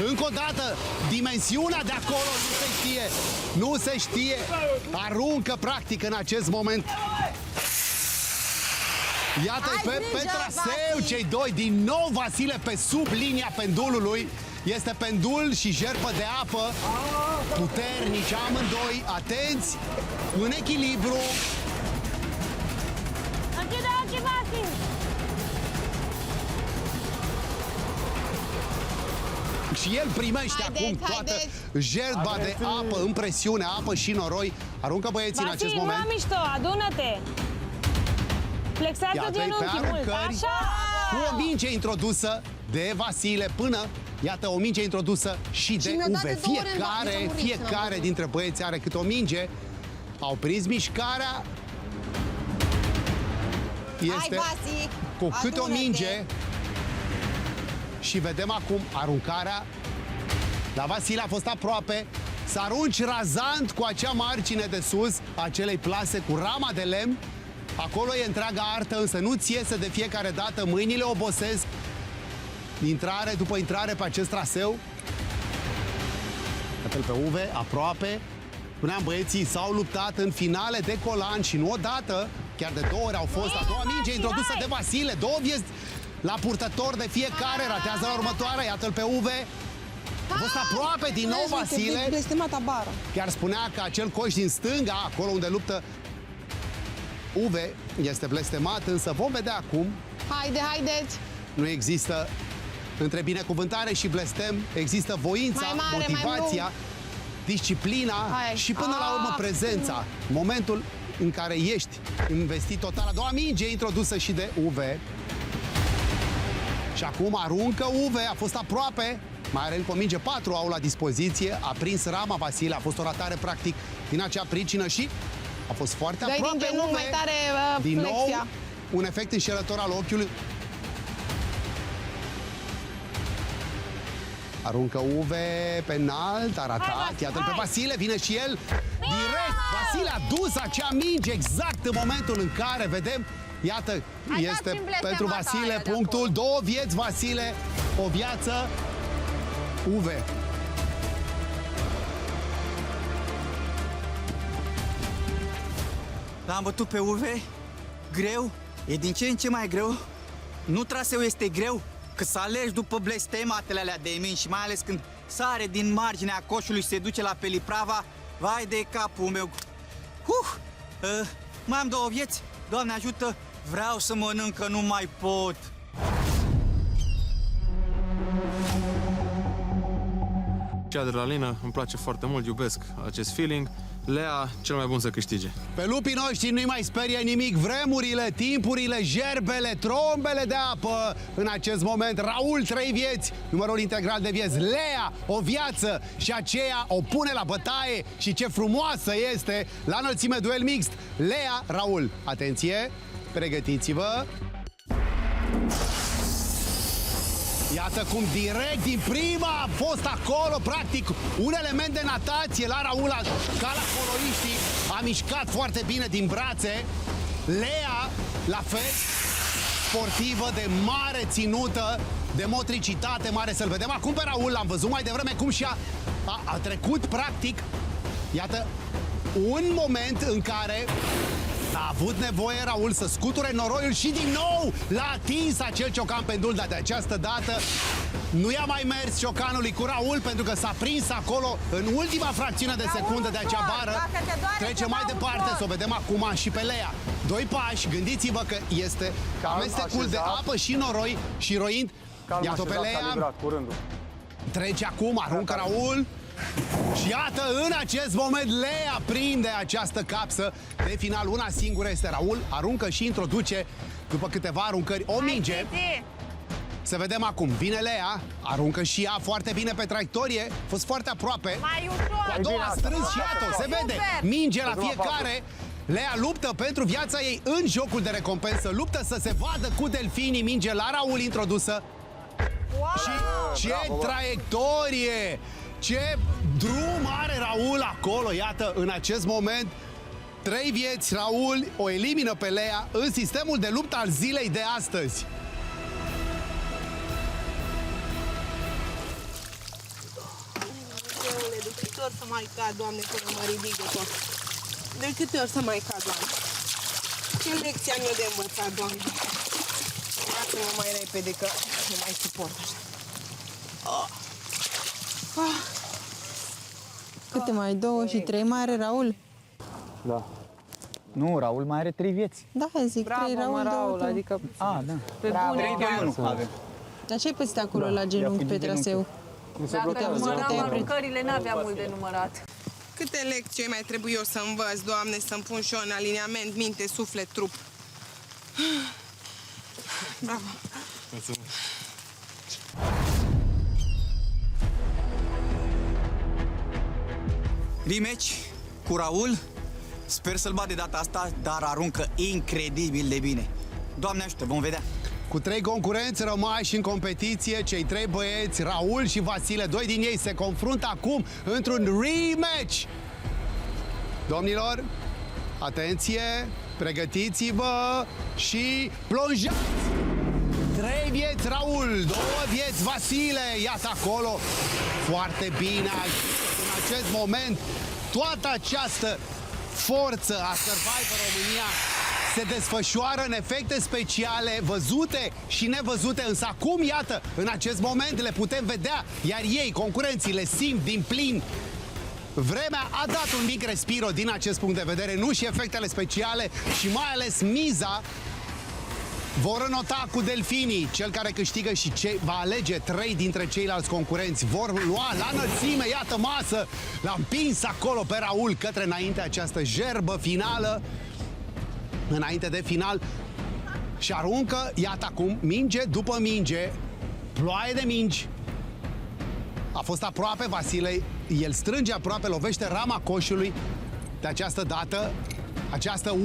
Speaker 1: Încă o dată, dimensiunea de acolo nu se știe. Nu se știe. Aruncă practic în acest moment. Iată-i pe traseu cei 2. Din nou Vasile pe sub linia pendulului. Este pendul și jerpă de apă. Puternici amândoi. Atenți, în echilibru.
Speaker 2: Închide ochii, Vasi!
Speaker 1: Și el primește acum toată jertba de apă, în presiune, apă și noroi. Aruncă băieții în acest moment.
Speaker 2: Vasi, nu mișto, adună-te! Flexează genunchii mult, așa!
Speaker 1: Cu o minge introdusă de Vasile până, iată, o minge introdusă și de Uve. Fiecare dintre băieți are câte o minge. Au prins mișcarea. Este cu câte o minge. Și vedem acum aruncarea. La Vasile a fost aproape să arunci razant cu acea margine de sus a acelei plase cu rama de lemn. Acolo e întreaga artă, însă nu-ți iese de fiecare dată. Mâinile obosesc. Intrare după intrare pe acest traseu. Iată-l pe Uve, aproape. Spuneam, băieții s-au luptat în finale de colan și nu odată, chiar de 2 ori au fost. A doua minge introdusă de Vasile, 2 vieți la purtător de fiecare, ratează la următoarea, iată-l pe Uve. A fost aproape din nou Vasile. Chiar spunea că acel coș din stânga, acolo unde luptă Uve, este blestemat, însă vom vedea acum.
Speaker 8: Haideți!
Speaker 1: Nu există între binecuvântare și blestem, există voința, motivația, disciplina și până la urmă prezența. Momentul în care ești investit total. A doua minge introdusă și de Uve. Și acum aruncă Uve, a fost aproape. Mai are încă o minge, 4 au la dispoziție. A prins rama Vasile, a fost o ratare practic din acea pricină și a fost foarte aproape Uve.
Speaker 8: Mai tare,
Speaker 1: din
Speaker 8: flexia.
Speaker 1: nou, un efect înșelător al ochiului. Aruncă Uve pe înalt, a ratat. Iată-l pe Vasile, vine și el direct. Vasile a dus acea minge exact în momentul în care vedem. Iată, este pentru Vasile punctul. 2 vieți, Vasile, o viață, Uve.
Speaker 6: L-am bătut pe Uve, greu, e din ce în ce mai greu. Nu traseul este greu, că să alegi după blestematele alea de mini și mai ales când sare din marginea coșului și se duce la Peliprava, vai de capul meu. Mai am 2 vieți, Doamne ajută, vreau să mănânc, că nu mai pot.
Speaker 5: Ce adrenalină, îmi place foarte mult, iubesc acest feeling. Lea, cel mai bun să câștige.
Speaker 1: Pe lupii noștri nu-i mai sperie nimic. Vremurile, timpurile, jerbele, trombele de apă. În acest moment, Raul, 3 vieți, numărul integral de vieți. Lea, o viață și aceea o pune la bătaie. Și ce frumoasă este la înălțime duel mixt. Lea, Raul. Atenție, pregătiți-vă. Iată cum direct din prima a fost acolo, practic, un element de natație la Raul, ca la coloriștii, a mișcat foarte bine din brațe. Lea, la fel, sportivă de mare ținută, de motricitate mare. Să-l vedem acum pe Raul, l-am văzut mai devreme cum și a trecut, practic, iată, un moment în care A avut nevoie Raul să scuture noroiul și din nou l-a atins acel ciocan pendul, dar de această dată nu i-a mai mers ciocanului cu Raul pentru că s-a prins acolo în ultima fracțiune de secundă de acea bară. Trece mai departe, să o vedem acum și pe Lea. 2 pași, gândiți-vă că este amestecul de apă și noroi și roind. Iată pe Lea. Trece acum, aruncă Raul. Și iată, în acest moment Lea prinde această capsă de final. Una singură este Raul, aruncă și introduce după câteva aruncări o minge. Să vedem acum, vine Lea, aruncă și ea foarte bine pe traiectorie, a fost foarte aproape. Cu a doua strâns și iată, se vede, minge la fiecare. Lea luptă pentru viața ei în jocul de recompensă, luptă să se vadă cu delfinii, minge la Raul introdusă. Și ce traiectorie! Ce drum are Raul acolo, iată, în acest moment 3 vieți, Raul o elimină pe Lea în sistemul de luptă al zilei de astăzi.
Speaker 8: De câte ori să mai cad, Doamne, până mă ridic de tot? De câte ori să mai cad, Doamne? Ce lecție am eu de învățat, Doamne? Lasă-mă mai repede, că nu mai suport așa.
Speaker 4: Câte mai? 2 și 3 mai are Raul?
Speaker 6: Da. Nu, Raul mai are 3 vieți.
Speaker 4: Da, zic, 3 Raul, 2 tu.
Speaker 6: Adică... A, da.
Speaker 3: Pe bune,
Speaker 6: 3, 2, 1 avem.
Speaker 4: Dar ce ai pățit acolo la genunchi pe traseu?
Speaker 3: Dacă număram aruncările, n-aveam mult de numărat.
Speaker 8: Câte lecții mai trebuie eu să învăț, Doamne, să-mi pun și eu în aliniament, minte, suflet, trup. Bravo.
Speaker 6: Rematch cu Raul. Sper să-l bat de data asta, dar aruncă incredibil de bine. Doamne ajută, vom vedea.
Speaker 1: Cu 3 concurenți rămași în competiție, cei 3 băieți, Raul și Vasile, 2 din ei se confruntă acum într-un rematch. Domnilor, atenție, pregătiți-vă și plonjați! 3 vieți Raul, 2 vieți Vasile, iată acolo, foarte bine, în acest moment, toată această forță a Survivor România se desfășoară în efecte speciale văzute și nevăzute, însă acum, iată, în acest moment le putem vedea, iar ei, concurenții, le simt din plin. Vremea a dat un mic respiro din acest punct de vedere, nu și efectele speciale și mai ales miza. Vor înota cu delfinii, cel care câștigă și va alege 3 dintre ceilalți concurenți. Vor lua la înălțime, iată masă, l-a împins acolo pe Raul către înainte această jerbă finală. Înainte de final și aruncă, iată acum, minge după minge, ploaie de mingi. A fost aproape Vasile, el strânge aproape, lovește rama coșului. De această dată, această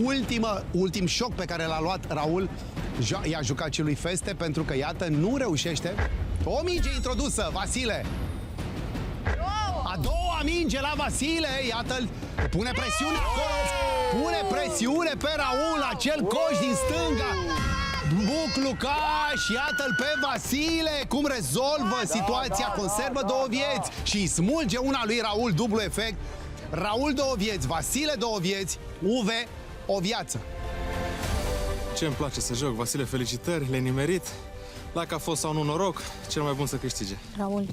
Speaker 1: ultim șoc pe care l-a luat Raul, i-a jucat celui Feste, pentru că, iată, nu reușește. O minge introdusă, Vasile. A doua minge la Vasile, iată-l, pune presiune acolo, pune presiune pe Raul, acel coș din stânga. Buclucaș, iată-l pe Vasile, cum rezolvă situația, conservă 2 vieți și îi smulge una lui Raul, dublu efect. Raul 2 vieți, Vasile 2 vieți, Uve o viață.
Speaker 10: Ce îmi place să joc, Vasile, felicitări, le-ai nimerit. Dacă a fost sau nu noroc, cel mai bun să câștige.
Speaker 4: Raul,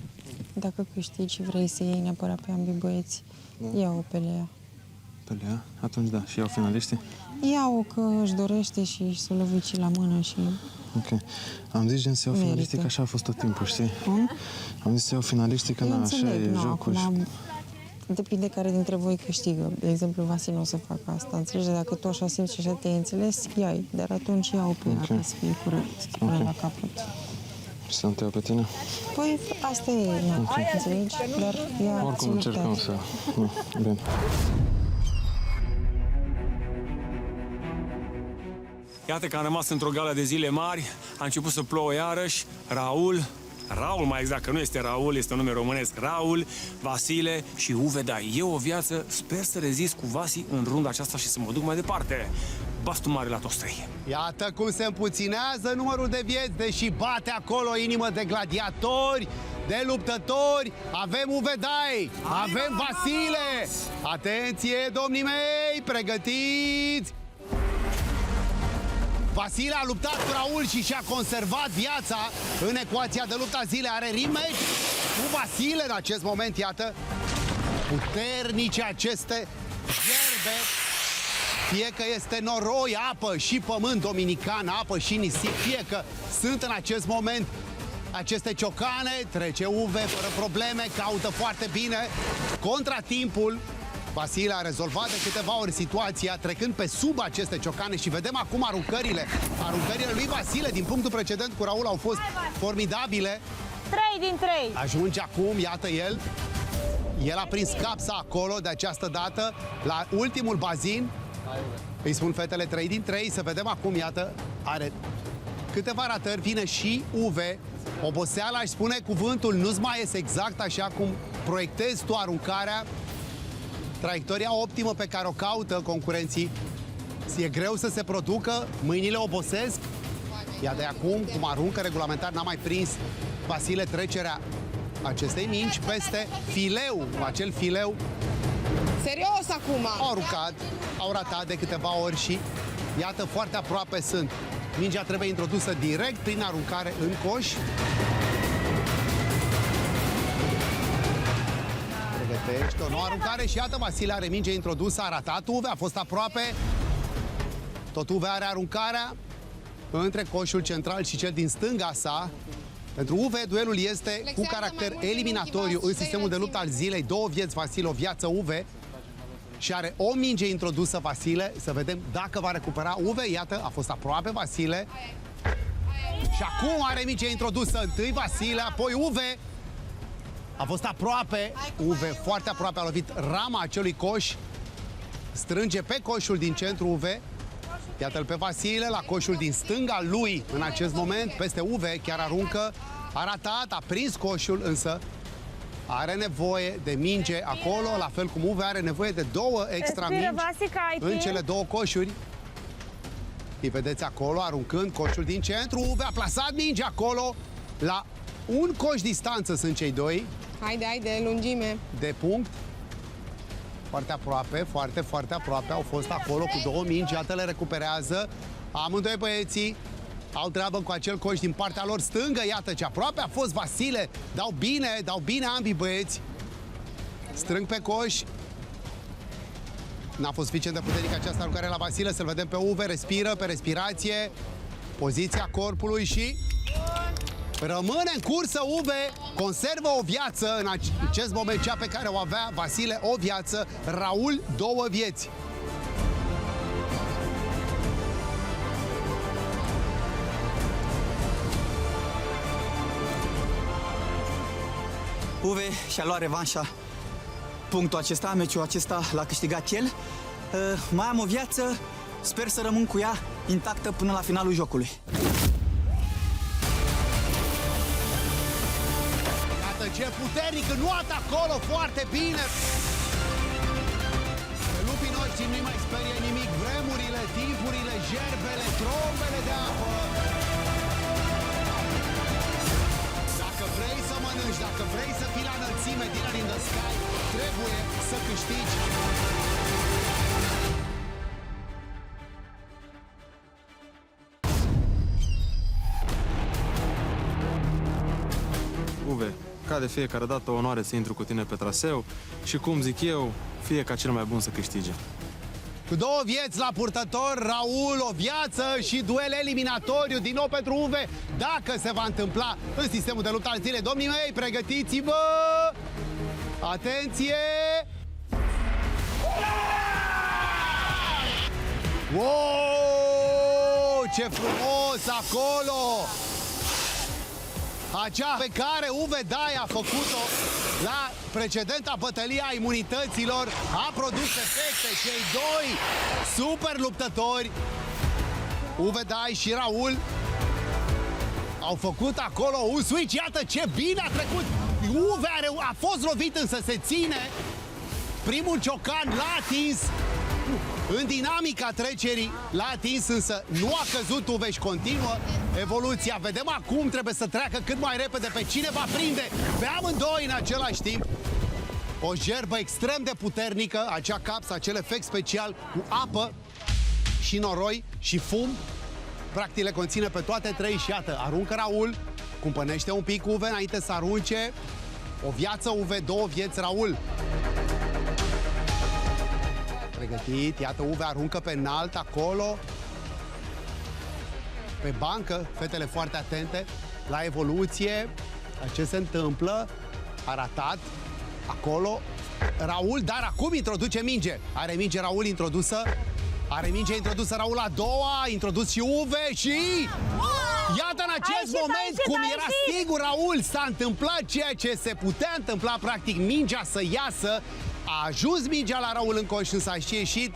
Speaker 4: dacă câștigi și vrei să iei neapărat pe ambii băieți, ia-o pe Lea.
Speaker 10: Pe Lea? Atunci da, și iau finaliștii?
Speaker 4: Ia-o că își dorește și să lovici la mână și...
Speaker 10: Ok. Am zis gen să iau finaliștii, că așa a fost tot timpul, știi? Am zis să iau finaliștii, că na, așa e jocul.
Speaker 4: Acum, depinde care dintre voi câștigă. De exemplu, Vasile nu o să facă asta. Înțelegi? Dacă tu așa simți și așa te-ai înțeles, ia-i. Dar atunci ia-o pe ea, ca să fie corect, până la capăt.
Speaker 10: Și să nu te iau pe tine?
Speaker 4: Păi, asta e, înțelegi? Dar ia
Speaker 10: oricum încercăm să... Bine.
Speaker 11: Iată că am rămas într-o gală de zile mari, a început să plouă iarăși, Raul mai exact, că nu este Raul, este un nume românesc, Raul, Vasile și Uve, da, e o viață, sper să rezist cu Vasi în runda aceasta și să mă duc mai departe. Bastul mare la toți 3.
Speaker 1: Iată cum se împuținează numărul de vieți, deși bate acolo inimă de gladiatori, de luptători. Avem Uvedai, avem Vasile. Atenție, domnii mei, pregătiți! Vasile a luptat cu Raul și și-a conservat viața în ecuația de lupta zilei. Are rematch cu Vasile în acest moment, iată. Puternice aceste gerbe. Fie că este noroi, apă și pământ dominican, apă și nisip, fie că sunt în acest moment aceste ciocane, trece Uve fără probleme, caută foarte bine contratimpul. Vasile a rezolvat de câteva ori situația trecând pe sub aceste ciocane și vedem acum aruncările lui Vasile din punctul precedent cu Raul au fost formidabile.
Speaker 2: 3 din 3.
Speaker 1: Ajunge acum, iată el. El a prins capsa acolo de această dată la ultimul bazin. Îi spun fetele 3 din 3, să vedem acum, iată, are câteva ratări, vine și Uve. Oboseala, aș spune cuvântul, nu-ți mai iese exact așa cum proiectezi tu aruncarea. Traiectoria optimă pe care o caută concurenții. E greu să se producă, mâinile obosesc. Iar de acum, cum aruncă regulamentar, n-a mai prins Vasile trecerea acestei mingi peste fileu, acel fileu.
Speaker 8: Serios acum!
Speaker 1: Au aruncat, au ratat de câteva ori și iată, foarte aproape sunt. Mingea trebuie introdusă direct prin aruncare în coș. Pregătește o nouă aruncare și iată, Vasile are minge introdusă, a ratat Uve, a fost aproape. Tot Uve are aruncarea între coșul central și cel din stânga sa. Pentru Uve, duelul este cu caracter eliminatoriu în sistemul de luptă al zilei. 2 vieți Vasile, o viață Uve. Și are o minge introdusă Vasile. Să vedem dacă va recupera Uve. Iată, a fost aproape Vasile. Și acum are minge introdusă. Întâi Vasile, apoi Uve. A fost aproape. Uve, foarte aproape, a lovit rama acelui coș. Strânge pe coșul din centru Uve. Iată-l pe Vasile la coșul din stânga lui în acest moment. Peste Uve, chiar aruncă. A ratat, a prins coșul, însă are nevoie de minge acolo, la fel cum Uve are nevoie de 2 extra mingi în cele 2 coșuri. Îi vedeți acolo, aruncând coșul din centru. Uve a plasat minge acolo. La un coș distanță sunt cei 2.
Speaker 8: Haide, haide, lungime.
Speaker 1: De punct. Foarte aproape, foarte, foarte aproape. Au fost acolo cu 2 mingi. Iată, le recuperează. Amândoi băieții au treabă cu acel coș din partea lor stângă. Iată ce aproape a fost Vasile. Dau bine ambii băieți. Strâng pe coș. N-a fost suficient de puternică această aruncare la Vasile. Să-l vedem pe Uve. Respiră, pe respirație. Poziția corpului și rămâne în cursă Uve. Conservă o viață în acest moment, cea pe care o avea Vasile, o viață. Raul, 2 vieți.
Speaker 6: Uve și-a luat revanșa. Punctul acesta, meciul acesta l-a câștigat el. Mai am o viață, sper să rămân cu ea intactă până la finalul jocului.
Speaker 1: Iată ce puternic, înluat acolo, foarte bine. Pe lupii noștri nu-i mai sperie nimic. Vremurile, timpurile, gerbele, trombele de apă. Dacă vrei să mănânci, dacă vrei să fii la înălțime, Dinner in the Sky, trebuie să câștigi.
Speaker 5: Uve, ca de fiecare dată o onoare să intru cu tine pe traseu și, cum zic eu, fie ca cel mai bun să câștige.
Speaker 1: Cu 2 vieți la purtător, Raul, o viață și duel eliminatoriu din nou pentru Uve, dacă se va întâmpla în sistemul de luptă al zilei. Domnii mei, pregătiți-vă! Atenție! Wow! Ce frumos acolo! Acea pe care Uve Dai a făcut-o la precedenta bătălie a imunităților a produs efecte. Cei 2 super luptători, Uve Dai și Raul, au făcut acolo un switch. Iată ce bine a trecut. Uve a fost lovit, însă se ține. Primul ciocan l-a atins. În dinamica trecerii l-a atins, însă nu a căzut Uve și continuă evoluția. Vedem acum, trebuie să treacă cât mai repede pe cine va prinde pe amândoi în același timp. O gerbă extrem de puternică, acea capsă, acel efect special cu apă și noroi și fum. practic le conține pe toate trei și iată, aruncă Raul, cumpănește un pic Uve înainte să arunce. O viață Uve, 2 vieți Raul. Pregătit, iată Uve aruncă pe înalt acolo. Pe bancă, fetele foarte atente la evoluție, la ce se întâmplă. A ratat acolo Raul, dar acum introduce minge. Are minge Raul introdusă. Are minge introdusă Raul a doua, introdus și Uve și... Iată în acest moment, cum era sigur Raul, s-a întâmplat ceea ce se putea întâmpla, practic mingea să iasă. A ajuns mingea la Raul în coș, însă a și ieșit.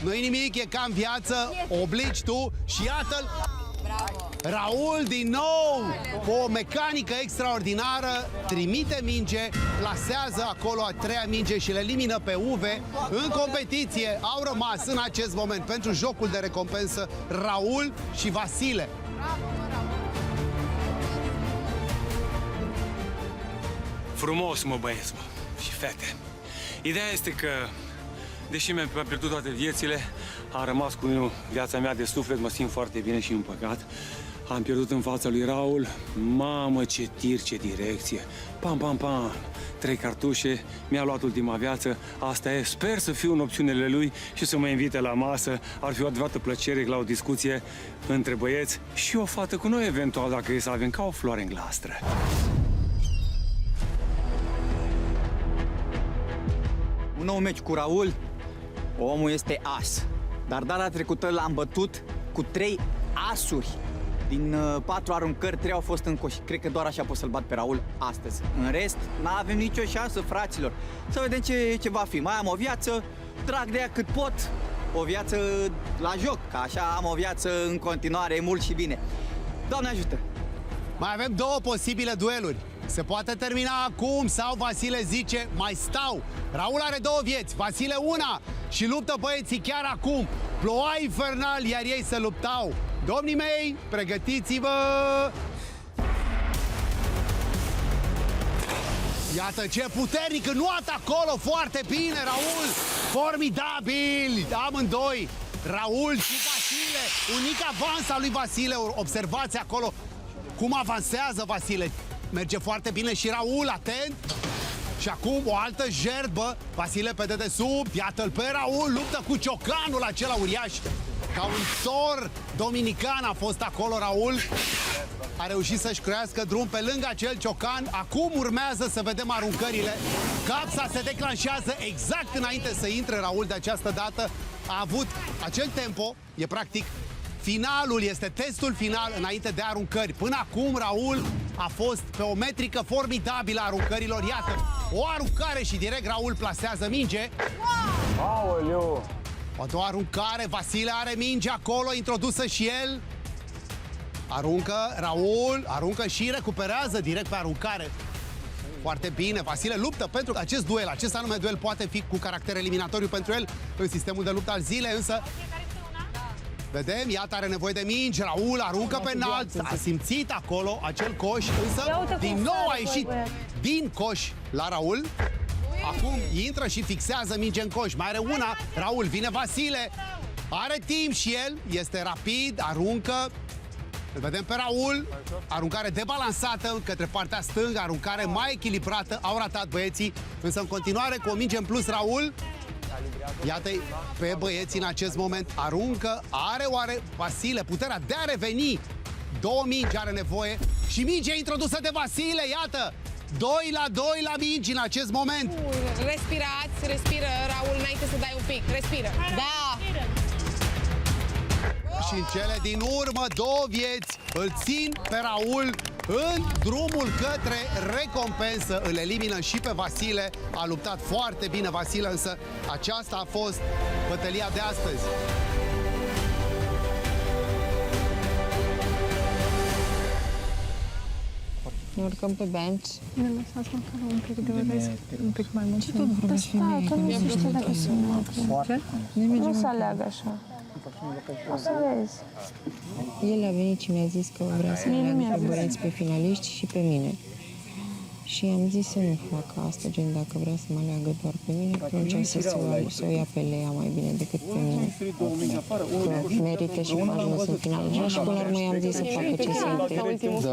Speaker 1: Nu-i nimic, e ca în viață, obligi tu și iată-l. Raul din nou, cu o mecanică extraordinară, trimite minge, plasează acolo a treia minge și le elimină pe Uve. În competiție au rămas în acest moment pentru jocul de recompensă Raul și Vasile.
Speaker 11: Frumos, mă, băieți, mă, și fete. Ideea este că, deși mi-am pierdut toate viețile, am rămas cu viața mea de suflet, mă simt foarte bine și împăcat. Am pierdut în fața lui Raul. Mamă, ce tir, ce direcție. Pam, pam, pam. 3 cartușe, mi-a luat ultima viață. Asta e, sper să fiu în opțiunile lui și să mă invite la masă. Ar fi o adevărată plăcere la o discuție între băieți și o fată cu noi, eventual, dacă e să avem ca o floare în glastră.
Speaker 6: Un nou meci cu Raul, omul este as. Dar data trecută l-am bătut cu 3 asuri. Din 4 aruncări, 3 au fost în coș. Cred că doar așa pot să-l bat pe Raul astăzi. În rest, n-avem nicio șansă, fraților. Să vedem ce va fi. Mai am o viață, trag de ea cât pot. O viață la joc, că așa am o viață în continuare, mult și bine. Doamne ajută!
Speaker 1: Mai avem 2 posibile dueluri. Se poate termina acum sau Vasile zice mai stau. Raul are 2 vieți, Vasile una și luptă băieții chiar acum. Ploua infernal, iar ei se luptau. Domnii mei, pregătiți-vă! Iată ce puternic înnoat acolo, foarte bine, Raul! Formidabil! Amândoi, Raul și Vasile. Unic avans al lui Vasile, observați acolo cum avansează Vasile. Merge foarte bine și Raul, atent! Și acum o altă jertbă, Vasile pe dedesubt, iată-l pe Raul, luptă cu ciocanul acela uriaș. Ca un tor dominican a fost acolo Raul. A reușit să-și crească drum pe lângă acel ciocan. Acum urmează să vedem aruncările. Capsa se declanșează exact înainte să intre Raul de această dată. A avut acel tempo, e practic finalul, este testul final înainte de aruncări. Până acum Raul a fost pe o metrică formidabilă a aruncărilor. Iată, o aruncare și direct Raul plasează minge.
Speaker 7: Aoleu!
Speaker 1: O a doua aruncare, Vasile are minge acolo, introdusă și el. Aruncă, Raul, aruncă și recuperează direct pe aruncare. Foarte bine, Vasile luptă pentru acest duel. Acest anume duel poate fi cu caracter eliminatoriu pentru el în sistemul de luptă al zilei, însă vedem, iată, are nevoie de mingi, Raul aruncă pe înalt, a simțit acolo acel coș, însă din nou a ieșit din coș la Raul. Acum intră și fixează minge în coș, mai are una, Raul, vine Vasile, are timp și el, este rapid, aruncă. Îl vedem pe Raul, aruncare debalansată către partea stângă, aruncare mai echilibrată, au ratat băieții, însă în continuare cu o minge în plus Raul. Iată pe băieții în acest moment, aruncă, are oare Vasile puterea de a reveni. 2 mingi are nevoie și minge introdusă de Vasile, iată, 2-2 la mingi în acest moment.
Speaker 8: Respirați, respiră, Raul, înainte să dai un pic, respiră. Da!
Speaker 1: Și în cele din urmă 2 vieți îl țin pe Raul în drumul către recompensă. Îl elimină și pe Vasile. A luptat foarte bine Vasile, însă aceasta a fost bătălia de astăzi.
Speaker 4: Ne urcăm pe bench.
Speaker 3: Ne lăsați măcar un pic de orez, un pic mai mult. Da, stai, că nu se știe dacă sunt. Nu să aleagă așa. O să vezi.
Speaker 4: El a venit și mi-a zis că vrea să aleagă pe băieți, pe finaliști și pe mine. Și am zis să nu facă asta, gen dacă vrea să mă aleagă doar pe mine, atunci să o ia pe Lea mai bine decât pe mine. Că merită și că a ajuns în final. Și până la urmă i-am zis să facă ce simte.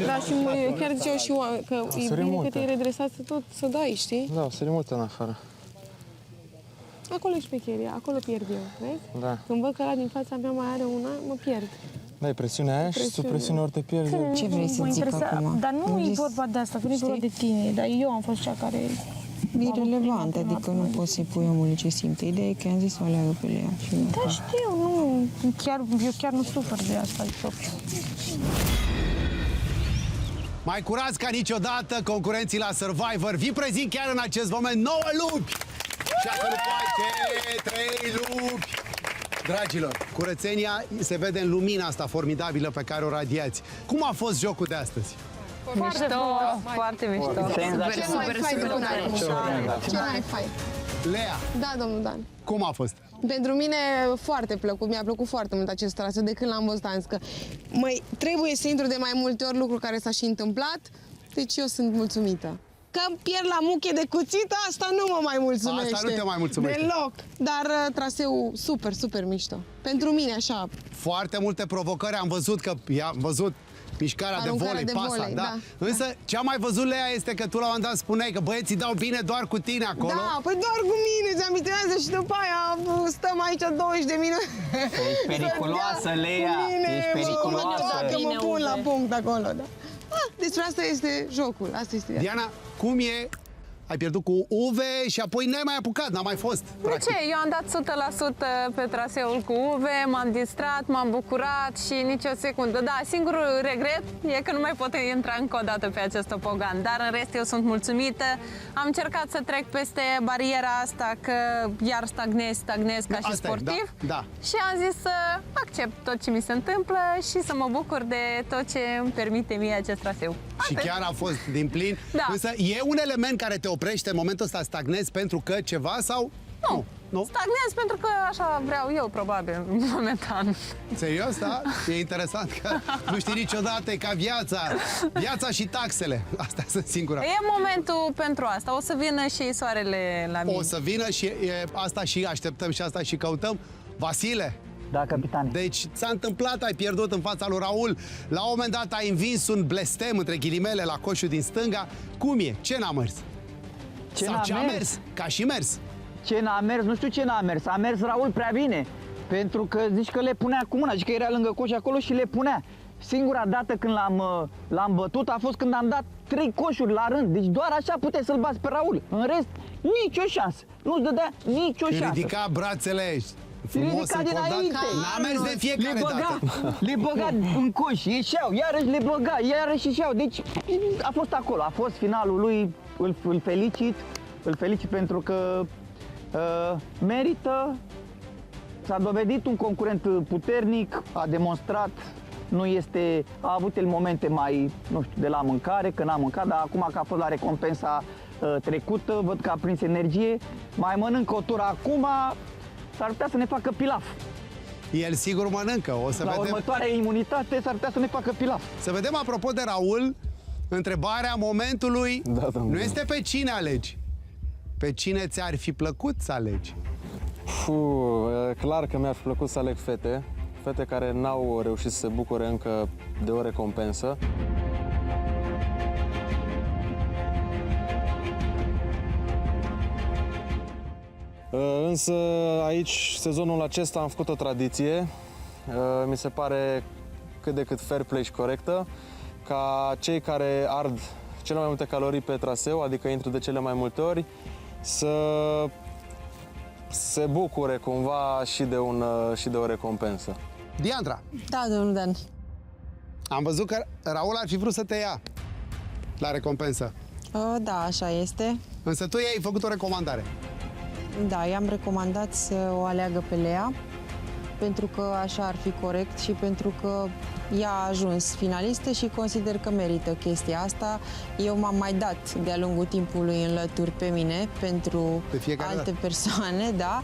Speaker 8: Da, și chiar ziceau și că e bine că te-ai redresat să dai, știi?
Speaker 5: Da, o să mult în afară.
Speaker 8: Acolo e șmecheria, acolo pierd eu, vezi?
Speaker 5: Da.
Speaker 8: Când văd că ăla din fața mea mai are una, mă pierd.
Speaker 5: Da, e presiunea aia și sub presiune ori te pierzi.
Speaker 4: Ce vrei să zic acum?
Speaker 2: Dar nu e vorba de asta, nu e vorba de tine, dar eu am fost cea care...
Speaker 4: E relevant, adică nu poți să-i pui omului ce simte. Ideea e că i-am zis să o aleagă pe Lea.
Speaker 2: Da, știu, nu, eu chiar nu sufăr de asta,
Speaker 1: Mai curați ca niciodată concurenții la Survivor. Vi prezint chiar în acest moment 9 lupi! 6 lupoace, 3 lupi! Dragilor, curățenia se vede în lumina asta formidabilă pe care o radiați. Cum a fost jocul de astăzi?
Speaker 3: Mișto, foarte mișto.
Speaker 8: Ce mai fain?
Speaker 1: Lea,
Speaker 8: Da, domnul Dan.
Speaker 1: cum a fost?
Speaker 8: Pentru mine foarte plăcut, mi-a plăcut foarte mult acest traseu de când l-am văzut, am zis că trebuie să intru de mai multe ori, lucru care s-a și întâmplat, deci eu sunt mulțumită. Că pierd la muche de cuțit, asta nu mă mai mulțumește.
Speaker 1: Asta nu te mai mulțumește.
Speaker 8: Deloc. Dar traseul super, super mișto. Pentru mine, așa.
Speaker 1: Foarte multe provocări, am văzut că am văzut mișcarea
Speaker 8: Aruncarea
Speaker 1: de volei,
Speaker 8: de
Speaker 1: pasa,
Speaker 8: volei,
Speaker 1: da.
Speaker 8: da.
Speaker 1: Însă, ce am mai văzut, Lea, este că tu la un moment dat spuneai că băieții dau bine doar cu tine acolo.
Speaker 8: Da, păi doar cu mine, se ambituează și după aia stăm aici 20 de minute.
Speaker 6: Ești periculoasă, Lea, ești periculoasă.
Speaker 8: Dacă mă pun la punct acolo, da. Despre asta este jocul, asta este.
Speaker 1: Diana, cum e? Ai pierdut cu Uve și apoi n-ai mai apucat, n-a mai fost.
Speaker 3: De ce? Eu am dat 100% pe traseul cu Uve, m-am distrat, m-am bucurat și nici o secundă. Da, singurul regret e că nu mai pot intra încă o dată pe acest topogan, dar în rest eu sunt mulțumită. Am încercat să trec peste bariera asta, că iar stagnez ca și
Speaker 1: Asta e,
Speaker 3: sportiv.
Speaker 1: da.
Speaker 3: Și am zis să accept tot ce mi se întâmplă și să mă bucur de tot ce îmi permite mie acest traseu.
Speaker 1: Și chiar a fost din plin.
Speaker 3: Da.
Speaker 1: Însă e un element care te oprește în momentul ăsta, stagnezi pentru că ceva sau... Nu.
Speaker 3: Stagnez pentru că așa vreau eu, probabil, momentan.
Speaker 1: Serios, da? E interesant că nu știi niciodată, e ca viața. Viața și taxele. Astea sunt singura.
Speaker 3: E momentul pentru asta. O să vină și soarele la mine.
Speaker 1: O să vină și asta și așteptăm și asta și căutăm. Vasile,
Speaker 6: Da, capitane.
Speaker 1: deci ți-a întâmplat, ai pierdut în fața lui Raul. La un moment dat ai învins un blestem, între ghilimele, la coșul din stânga. Cum e? Ce n-a mers?
Speaker 6: Ce
Speaker 1: Sau
Speaker 6: n-a
Speaker 1: ce a
Speaker 6: mers?
Speaker 1: mers? Ca și mers.
Speaker 6: Ce n-a mers? Nu știu ce n-a mers. A mers Raul prea bine. Pentru că zici că le punea cu mâna, zici că era lângă coș acolo și le punea. Singura dată când l-am bătut a fost când am dat 3 coșuri la rând. Deci doar așa puteai să-l bați pe Raul. În rest, nicio șansă. Nu-ți dădea nicio șansă.
Speaker 1: Ridica brațele frumos
Speaker 6: ridica
Speaker 1: încordat.
Speaker 6: dinainte.
Speaker 1: N-a mers de fiecare dată.
Speaker 6: Le băga în coș, ieșeau, iarăși le băga, iarăși ieșeau. Deci a fost acolo, a fost finalul lui, îl felicit pentru că merită, s-a dovedit un concurent puternic, a demonstrat, a avut el momente mai, nu știu, de la mâncare, că n-a mâncat, dar acum că a fost la recompensa trecută, văd că a prins energie, mai mănâncă o tură acum, s-ar putea să ne facă pilaf.
Speaker 1: El sigur mănâncă, o să
Speaker 6: La
Speaker 1: vedem.
Speaker 6: următoarea imunitate s-ar putea să ne facă pilaf.
Speaker 1: Să vedem, apropo de Raul, întrebarea momentului nu este pe cine alegi, pe cine ți-ar fi plăcut să alegi.
Speaker 5: Clar că mi-ar fi plăcut să aleg fete care n-au reușit să se bucure încă de o recompensă. Însă aici, sezonul acesta, am făcut o tradiție. Mi se pare cât de cât fair play și corectă, ca cei care ard cele mai multe calorii pe traseu, adică intru de cele mai multe ori, să se bucure cumva și de o recompensă.
Speaker 1: Diandra,
Speaker 8: Da, domnul Dan.
Speaker 1: am văzut că Raul ar fi vrut să te ia la recompensă,
Speaker 4: Da, așa este.
Speaker 1: însă tu i-ai făcut o recomandare.
Speaker 4: Da, i-am recomandat să o aleagă pe Lea, pentru că așa ar fi corect și pentru că ea a ajuns finalistă și consider că merită chestia asta. Eu m-am mai dat de-a lungul timpului în lături pe mine pentru alte persoane, da.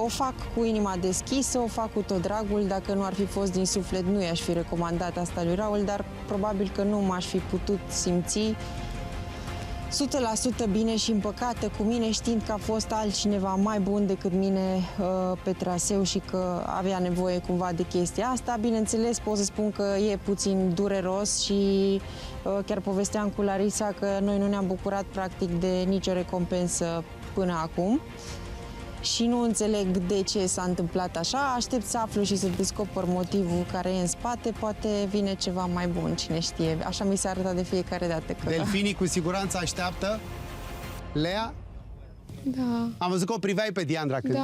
Speaker 4: O fac cu inima deschisă, o fac cu tot dragul. Dacă nu ar fi fost din suflet, nu i-aș fi recomandat asta lui Raul, dar probabil că nu m-aș fi putut simți 100% bine și împăcată cu mine, știind că a fost altcineva mai bun decât mine pe traseu și că avea nevoie cumva de chestia asta. Bineînțeles, pot să spun că e puțin dureros și chiar povesteam cu Larisa că noi nu ne-am bucurat practic de nicio recompensă până acum. Și nu înțeleg de ce s-a întâmplat așa, aștept să aflu și să descoper motivul care e în spate, poate vine ceva mai bun, cine știe. Așa mi se arăta de fiecare dată. Că
Speaker 1: Delfinii cu siguranță așteaptă. Lea?
Speaker 8: Da.
Speaker 1: Am văzut că o priveai pe Diandra când...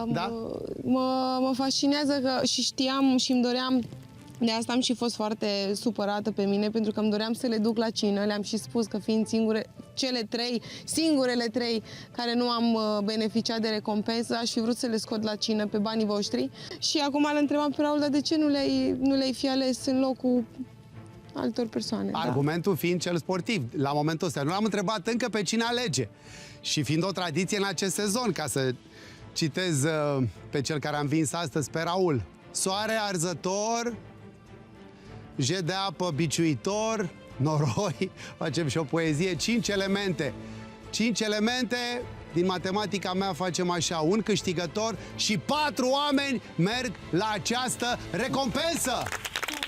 Speaker 8: Da? Mă fascinează că și știam și îmi doream. De asta am și fost foarte supărată pe mine, pentru că îmi doream să le duc la cină. Le-am și spus că fiind singurele trei care nu am beneficiat de recompensă, aș fi vrut să le scot la cină pe banii voștri. Și acum îl întrebam pe Raul, dar de ce nu le-ai fi ales în locul altor persoane?
Speaker 1: Argumentul fiind cel sportiv. La momentul ăsta nu l-am întrebat încă pe cine alege. Și fiind o tradiție în acest sezon, ca să citez pe cel care am vins astăzi, pe Raul. Soare arzător, jet de apă biciuitor, noroi, facem și o poezie, 5 elemente. 5 elemente, din matematica mea facem așa, un câștigător și 4 oameni merg la această recompensă.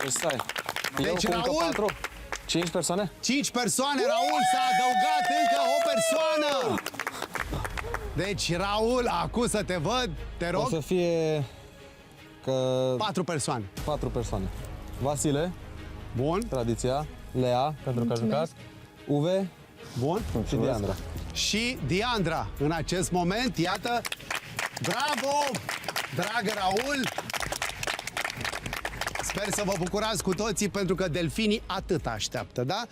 Speaker 5: Stai.
Speaker 1: Deci Raul...
Speaker 5: 5 persoane?
Speaker 1: 5 persoane, Raul, s-a adăugat încă o persoană. Deci, Raul, acum să te văd, te rog.
Speaker 5: O să fie...
Speaker 1: 4 persoane.
Speaker 5: 4 persoane. Vasile.
Speaker 1: Bun.
Speaker 5: Tradiția. Lea, pentru că a jucat. Uve.
Speaker 1: Bun.
Speaker 5: Și Diandra.
Speaker 1: Și Diandra, în acest moment, iată, bravo, dragă Raul! Sper să vă bucurați cu toții, pentru că delfinii atât așteaptă, da?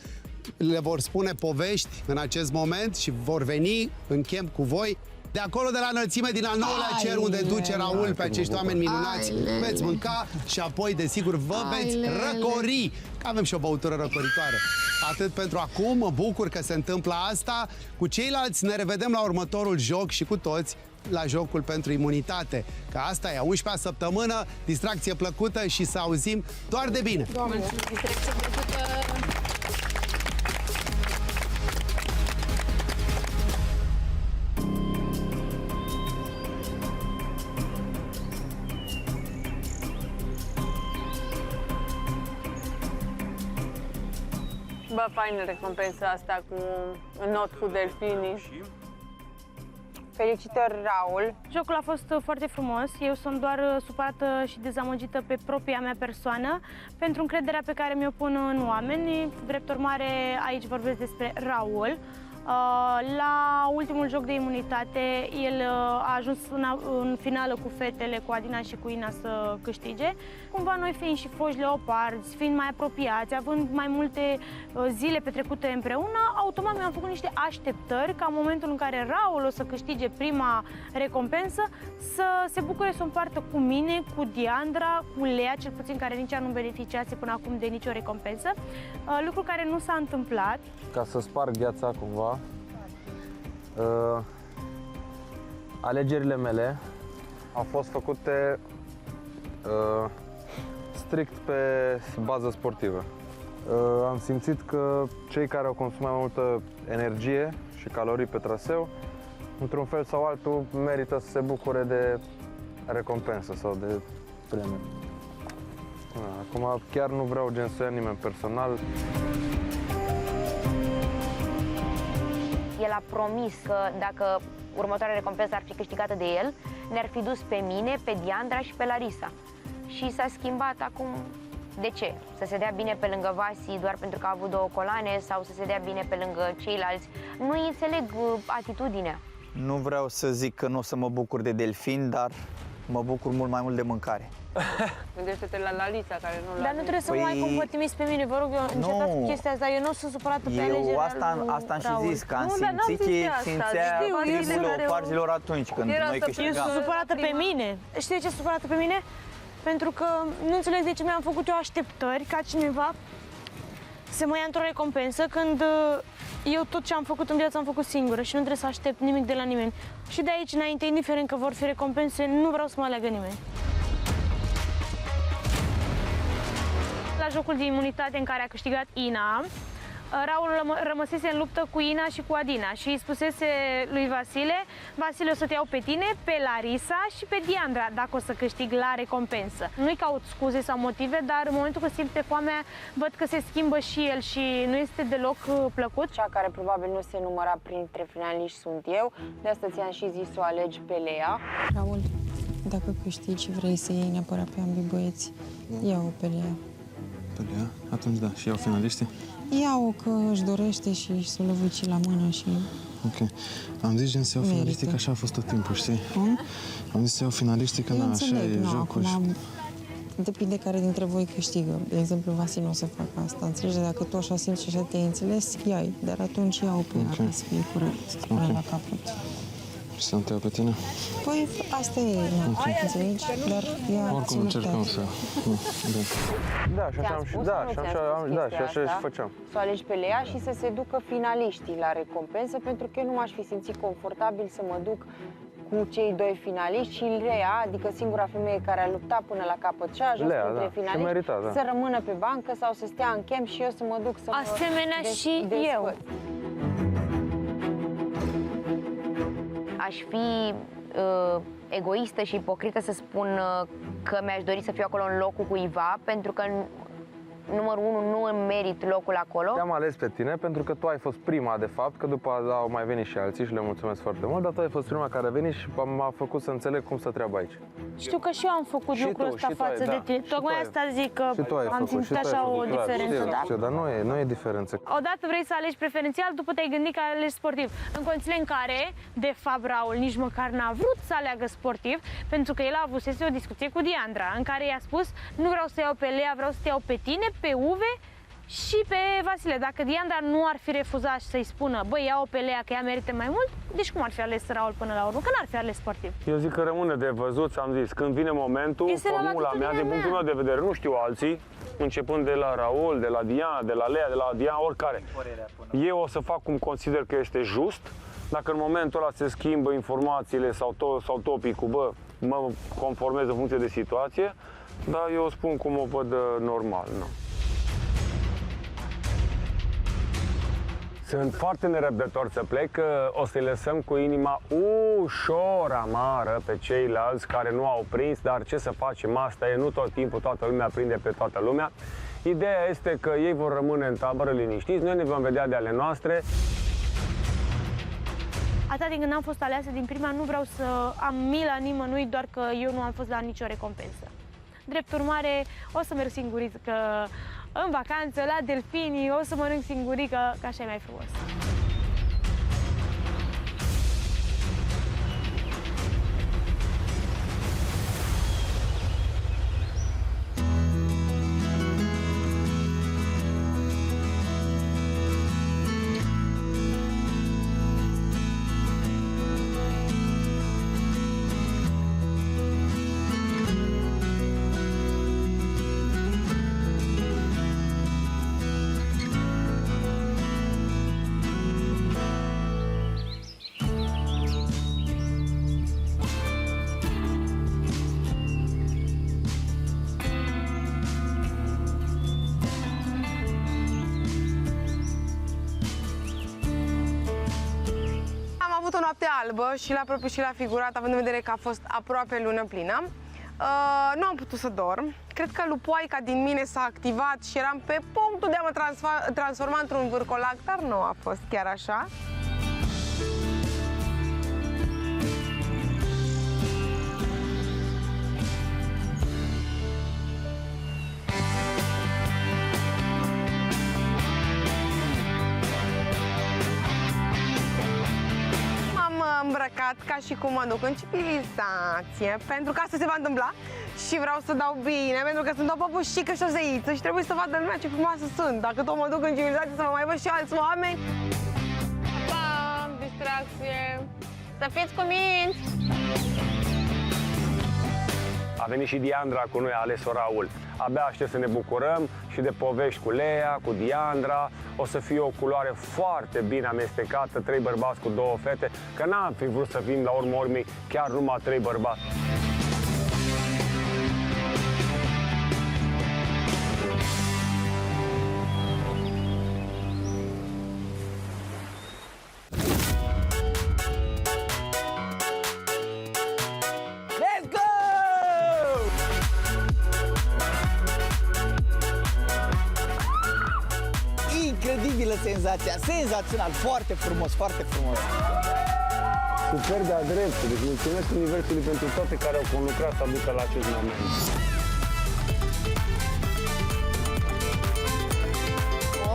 Speaker 1: Le vor spune povești în acest moment și vor veni în camp cu voi. De acolo, de la înălțime, din al 9-lea cer, unde duce Raul pe acești oameni minunați, veți mânca și apoi, desigur, vă veți răcori. Că avem și o băutură răcoritoare. Atât pentru acum, mă bucur că se întâmplă asta. Cu ceilalți ne revedem la următorul joc și cu toți la jocul pentru imunitate. Că asta e a 11-a săptămână, distracție plăcută și să auzim doar de bine.
Speaker 2: Doamne, distracție plăcută!
Speaker 3: Bă, faină recompensa asta cu not cu delfinii.
Speaker 4: Felicitări, Raul!
Speaker 2: Jocul a fost foarte frumos. Eu sunt doar supărată și dezamăgită pe propria mea persoană pentru încrederea pe care mi-o pun în oameni. Drept urmare, aici vorbesc despre Raul. La ultimul joc de imunitate, el a ajuns în finală cu fetele, cu Adina și cu Ina să câștige. Cumva noi fiind și foști leoparzi, fiind mai apropiați, având mai multe zile petrecute împreună, automat mi-am făcut niște așteptări ca în momentul în care Raul o să câștige prima recompensă, să se bucure să o împartă cu mine, cu Diandra, cu Lea, cel puțin, care nici ea nu beneficiase până acum de nicio recompensă. Lucru care nu s-a întâmplat.
Speaker 5: Ca să sparg gheața cumva, alegerile mele au fost făcute strict pe bază sportivă. Am simțit că cei care au consumat mai multă energie și calorii pe traseu, într-un fel sau altul, merită să se bucure de recompensă sau de premiu. Acum chiar nu vreau gen să ia nimeni personal.
Speaker 9: El a promis că dacă următoarea recompensă ar fi câștigată de el, ne-ar fi dus pe mine, pe Diandra și pe Larisa. Și s-a schimbat acum. De ce? Să se dea bine pe lângă Vasi doar pentru că a avut 2 coloane sau să se dea bine pe lângă ceilalți? Nu înțeleg atitudinea.
Speaker 6: Nu vreau să zic că nu o să mă bucur de delfin, dar mă bucur mult mai mult de mâncare.
Speaker 3: Gândește-te la Larisa, care nu
Speaker 2: Dar nu trebuie să mă mai compătimiți pe mine, vă rog, eu încetați cu chestia asta, eu nu sunt supărată pe alegerea lui
Speaker 6: asta am și
Speaker 2: Raul.
Speaker 6: zis, că am simțit că simțea tribul leoparzilor atunci când noi câștigam.
Speaker 2: Eu sunt supărată pe mine. Știi ce sunt supărată pe mine? pentru că nu înțeleg de ce mi-am făcut eu așteptări ca cineva să mă ia într-o recompensă când eu tot ce am făcut în viață am făcut singură și nu trebuie să aștept nimic de la nimeni. Și de aici înainte, indiferent că vor fi recompense, nu vreau să mă aleagă nimeni. La jocul de imunitate în care a câștigat Ina, Raul rămăsese în luptă cu Ina și cu Adina și îi spusese lui Vasile: Vasile, o să te iau pe tine, pe Larisa și pe Diandra dacă o să câștig la recompensă. Nu-i caut scuze sau motive, dar în momentul că simte foamea, văd că se schimbă și el și nu este deloc plăcut.
Speaker 4: Cea care probabil nu se număra printre finaliști sunt eu, de asta ți-am și zis să o alegi pe Lea. Raul, dacă câștigi, vrei să iei neapărat pe ambii băieți, ia-o pe Lea.
Speaker 5: Pe Lea? Atunci da, și iau finaliștii?
Speaker 4: Ia-o că își dorește și să o lăvâci la mână și...
Speaker 5: Ok. Am zis gen să iau finaliștii, că așa a fost tot timpul, știi? Am zis să iau finaliștii, că na, așa e jocul.
Speaker 4: Depinde care dintre voi câștigă. De exemplu, Vasile nu o să facă asta. Înțelegi? Dacă tu așa simți și așa te-ai înțeles, ia-i. Dar atunci ia-o pe ea, ca să fie corect, să pune la capăt.
Speaker 5: Și să nu te iau pe tine?
Speaker 4: Păi, asta e, înțelegi? Dar ea
Speaker 5: oricum încercăm să... Da, și așa și făceam.
Speaker 4: Să o alegi pe Lea și să se ducă finaliștii la recompensă, pentru că eu nu m-aș fi simțit confortabil să mă duc cu cei doi finaliști și Lea, adică singura femeie care a luptat până la capăt și a ajuns printre finaliști, să rămână pe bancă sau să stea în camp și eu să mă duc să
Speaker 2: asemenea și eu.
Speaker 9: Aș fi egoistă și ipocrită să spun că mi-aș dori să fiu acolo în locul cuiva, pentru că numărul 1 nu îmi merit locul acolo.
Speaker 5: Te-am ales pe tine pentru că tu ai fost prima, de fapt, că după au mai venit și alții și le mulțumesc foarte mult, dar tu ai fost prima care a venit și m-a făcut să înțeleg cum stă treaba aici.
Speaker 2: Știu că și eu am făcut lucrul ăsta față de tine. Tocmai asta zic că am simțit așa o diferență, da?
Speaker 5: Dar nu e diferență.
Speaker 2: Odată vrei să alegi preferențial, după te-ai gândit că alegi sportiv. În condițiile în care, de fapt, Raul nici măcar n-a vrut să aleagă sportiv, pentru că el a avusese o discuție cu Diandra, în care i-a spus: nu vreau să iau pe Lea, vreau să te iau pe tine, pe Uve și pe Vasile. Dacă Diandra nu ar fi refuzat să-i spună: băi, ia-o pe Lea că ea merită mai mult, deci cum ar fi ales Raul până la urmă? Că n-ar fi ales sportiv.
Speaker 12: Eu zic că rămâne de văzut, ți-am zis, când vine momentul, formula mea, din punctul meu de vedere, nu știu alții, începând de la Raul, de la Diana, de la Lea, de la Diana, oricare. Eu o să fac cum consider că este just. Dacă în momentul ăla se schimbă informațiile sau topicul, bă, mă conformez în funcție de situație, dar eu spun cum o văd normal, nu. Sunt foarte nerăbdător să plec, că o să-i lăsăm cu inima ușor amară pe ceilalți care nu au prins, dar ce să facem, asta e, nu tot timpul toată lumea prinde pe toată lumea. Ideea este că ei vor rămâne în tabără liniștiți, noi ne vom vedea de ale noastre.
Speaker 2: Atâta din când am fost aleasă din prima, nu vreau să am mila nimănui, doar că eu nu am fost la nicio recompensă. Drept urmare, o să merg singurică în vacanță, la delfinii, o să mănânc singurică, că așa e mai frumos.
Speaker 8: O noapte albă și la propriu și la figurat, având în vedere că a fost aproape lună plină. Nu am putut să dorm. Cred că lupoaica din mine s-a activat și eram pe punctul de a mă transforma într-un vârcolac, dar nu a fost chiar așa. Îmbrăcat ca și cum mă duc în civilizație, pentru că asta se va întâmpla și vreau să dau bine, pentru că sunt o păpușică și o zeiță și trebuie să vadă lumea ce frumoasă sunt. Dacă tot mă duc în civilizație, să mă mai văd și alți oameni. Pa, distracție! Să fiți cuminți!
Speaker 12: A venit și Diandra cu noi, a ales-o Raul. Abia aștept să ne bucurăm și de povești cu Lea, cu Diandra. O să fie o culoare foarte bine amestecată, 3 bărbați cu 2 fete, că n-am fi vrut să fim la urmă urmei chiar numai 3 bărbați.
Speaker 6: Let's go! Incredibilă senzația, senzațional, foarte frumos, foarte frumos.
Speaker 12: Super de-a dreptul, deci mulțumesc Universului pentru toate care au conlucrat să aducă la acest moment.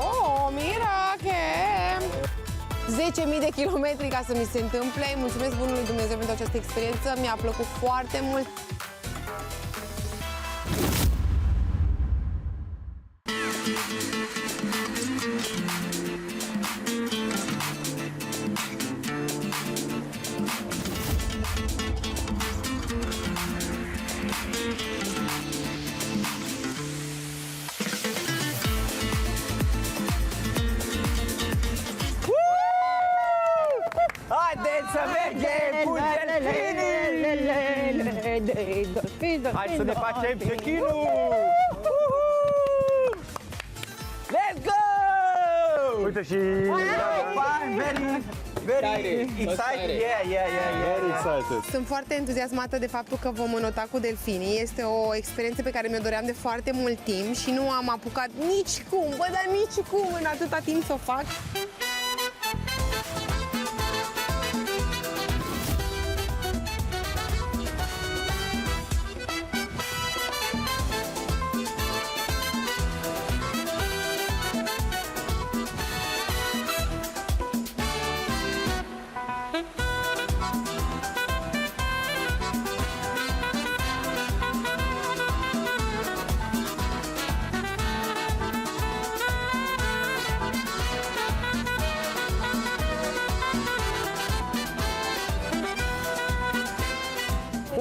Speaker 8: Oh, mirache! 10.000 de kilometri ca să mi se întâmple. Mulțumesc bunului Dumnezeu pentru această experiență. Mi-a plăcut foarte mult.
Speaker 6: Haideți să mergem cu delfinii! Hai să ne facem check-in-ul! Let's go!
Speaker 12: Uite și...
Speaker 6: Very excited! Yeah.
Speaker 5: Very excited.
Speaker 8: Sunt foarte entuziasmată de faptul că vom înota cu delfinii. Este o experiență pe care mi-o doream de foarte mult timp și nu am apucat nicicum, dar nicicum în atâta timp să o fac.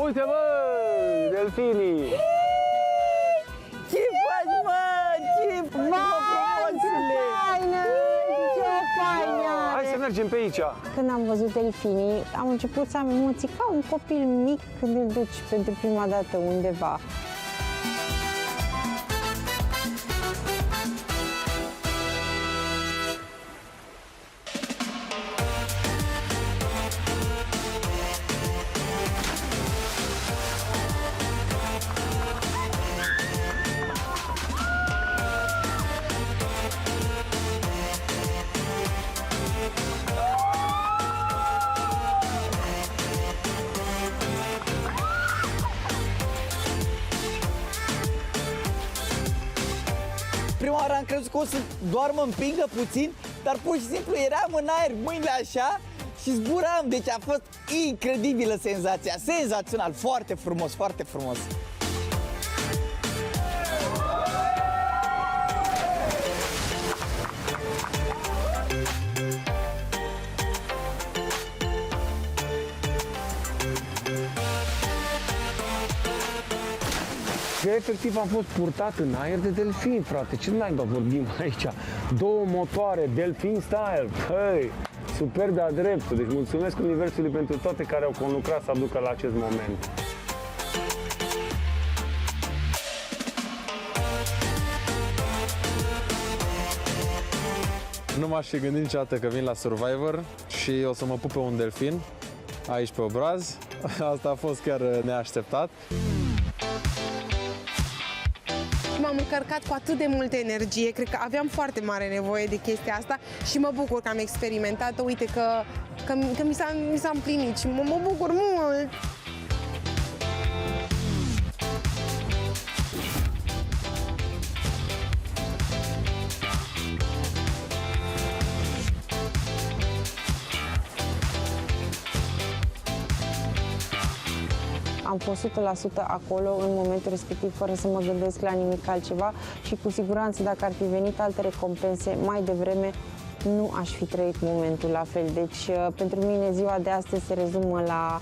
Speaker 12: Uite, bă, delfinii!
Speaker 6: Ce faci, mă? Ce faci, mă, frumosule?
Speaker 12: Hai să mergem pe aici!
Speaker 4: Când am văzut delfinii, am început să am emoții ca un copil mic când îl duci pentru prima dată undeva.
Speaker 6: Prima oară am crezut că o să doar mă împingă puțin, dar pur și simplu eram în aer, mâinile așa și zburam. Deci a fost incredibilă senzația, senzațional, foarte frumos, foarte frumos.
Speaker 12: Eu efectiv am fost purtat în aer de delfin, frate. Ce naiba vorbim aici? 2 motoare, delfin style. Hăi, super de-a dreptul. Deci mulțumesc Universului pentru toate care au conlucrat să aducă la acest moment.
Speaker 5: Nu m-aș fi gândit niciodată că vin la Survivor și o să mă pupe un delfin aici pe obraz. Asta a fost chiar neașteptat.
Speaker 8: M-am încărcat cu atât de multă energie, cred că aveam foarte mare nevoie de chestia asta și mă bucur că am experimentat-o. Uite că mi s-a împlinit și mă bucur mult.
Speaker 4: Am fost 100% acolo în momentul respectiv, fără să mă gândesc la nimic altceva și cu siguranță dacă ar fi venit alte recompense mai devreme, nu aș fi trăit momentul la fel. Deci, pentru mine, ziua de astăzi se rezumă la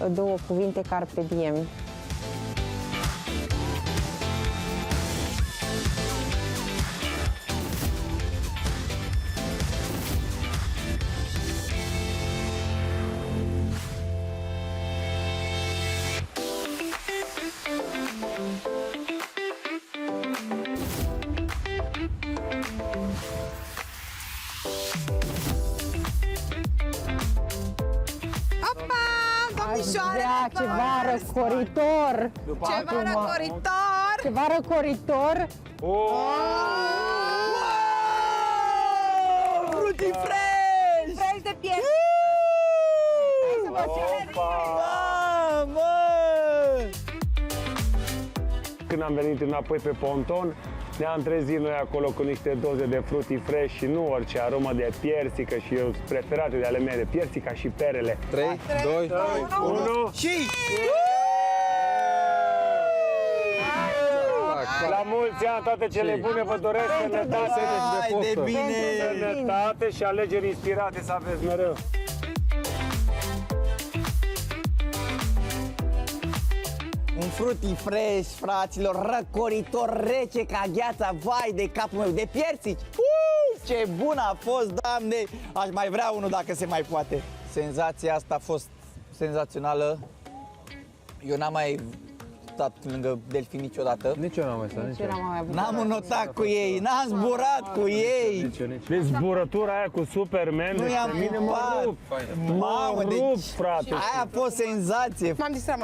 Speaker 4: 2 cuvinte: carpe diem. ceva răcoritor.
Speaker 8: Ceva răcoritor!
Speaker 4: Ceva răcoritor.
Speaker 6: Fruity fresh!
Speaker 8: Fresh de piele!
Speaker 12: Când am venit înapoi pe ponton, ne-am trezit noi acolo cu niște doze de fruity fresh și nu orice, aromă de piersică și eu preferate de ale mele, piersica și perele.
Speaker 5: 3, 2,
Speaker 12: 1
Speaker 6: Și...
Speaker 12: La mulți ani, toate cele bune, vă doresc sănătate,
Speaker 6: Hai de bine!
Speaker 12: sănătate și alegeri inspirate să aveți mereu.
Speaker 6: Un fruity fresh, fraților, răcoritor, rece ca gheața, vai de capul meu, de piersici! Ce bun a fost, Doamne! Aș mai vrea unul dacă se mai poate. Senzația asta a fost senzațională. Eu n-am mai stat lângă delfini niciodată.
Speaker 5: Nici eu n-am mai stat,
Speaker 6: N-am înotat cu ei, n-am zburat cu ei.
Speaker 12: Deci zburătura aia cu Superman,
Speaker 6: Nu i-am
Speaker 12: pe mine mă
Speaker 6: pupat.
Speaker 12: rup.
Speaker 6: Mamă,
Speaker 12: Mă rup,
Speaker 6: deci
Speaker 12: frate.
Speaker 6: aia a fost senzație.
Speaker 8: M-am distrat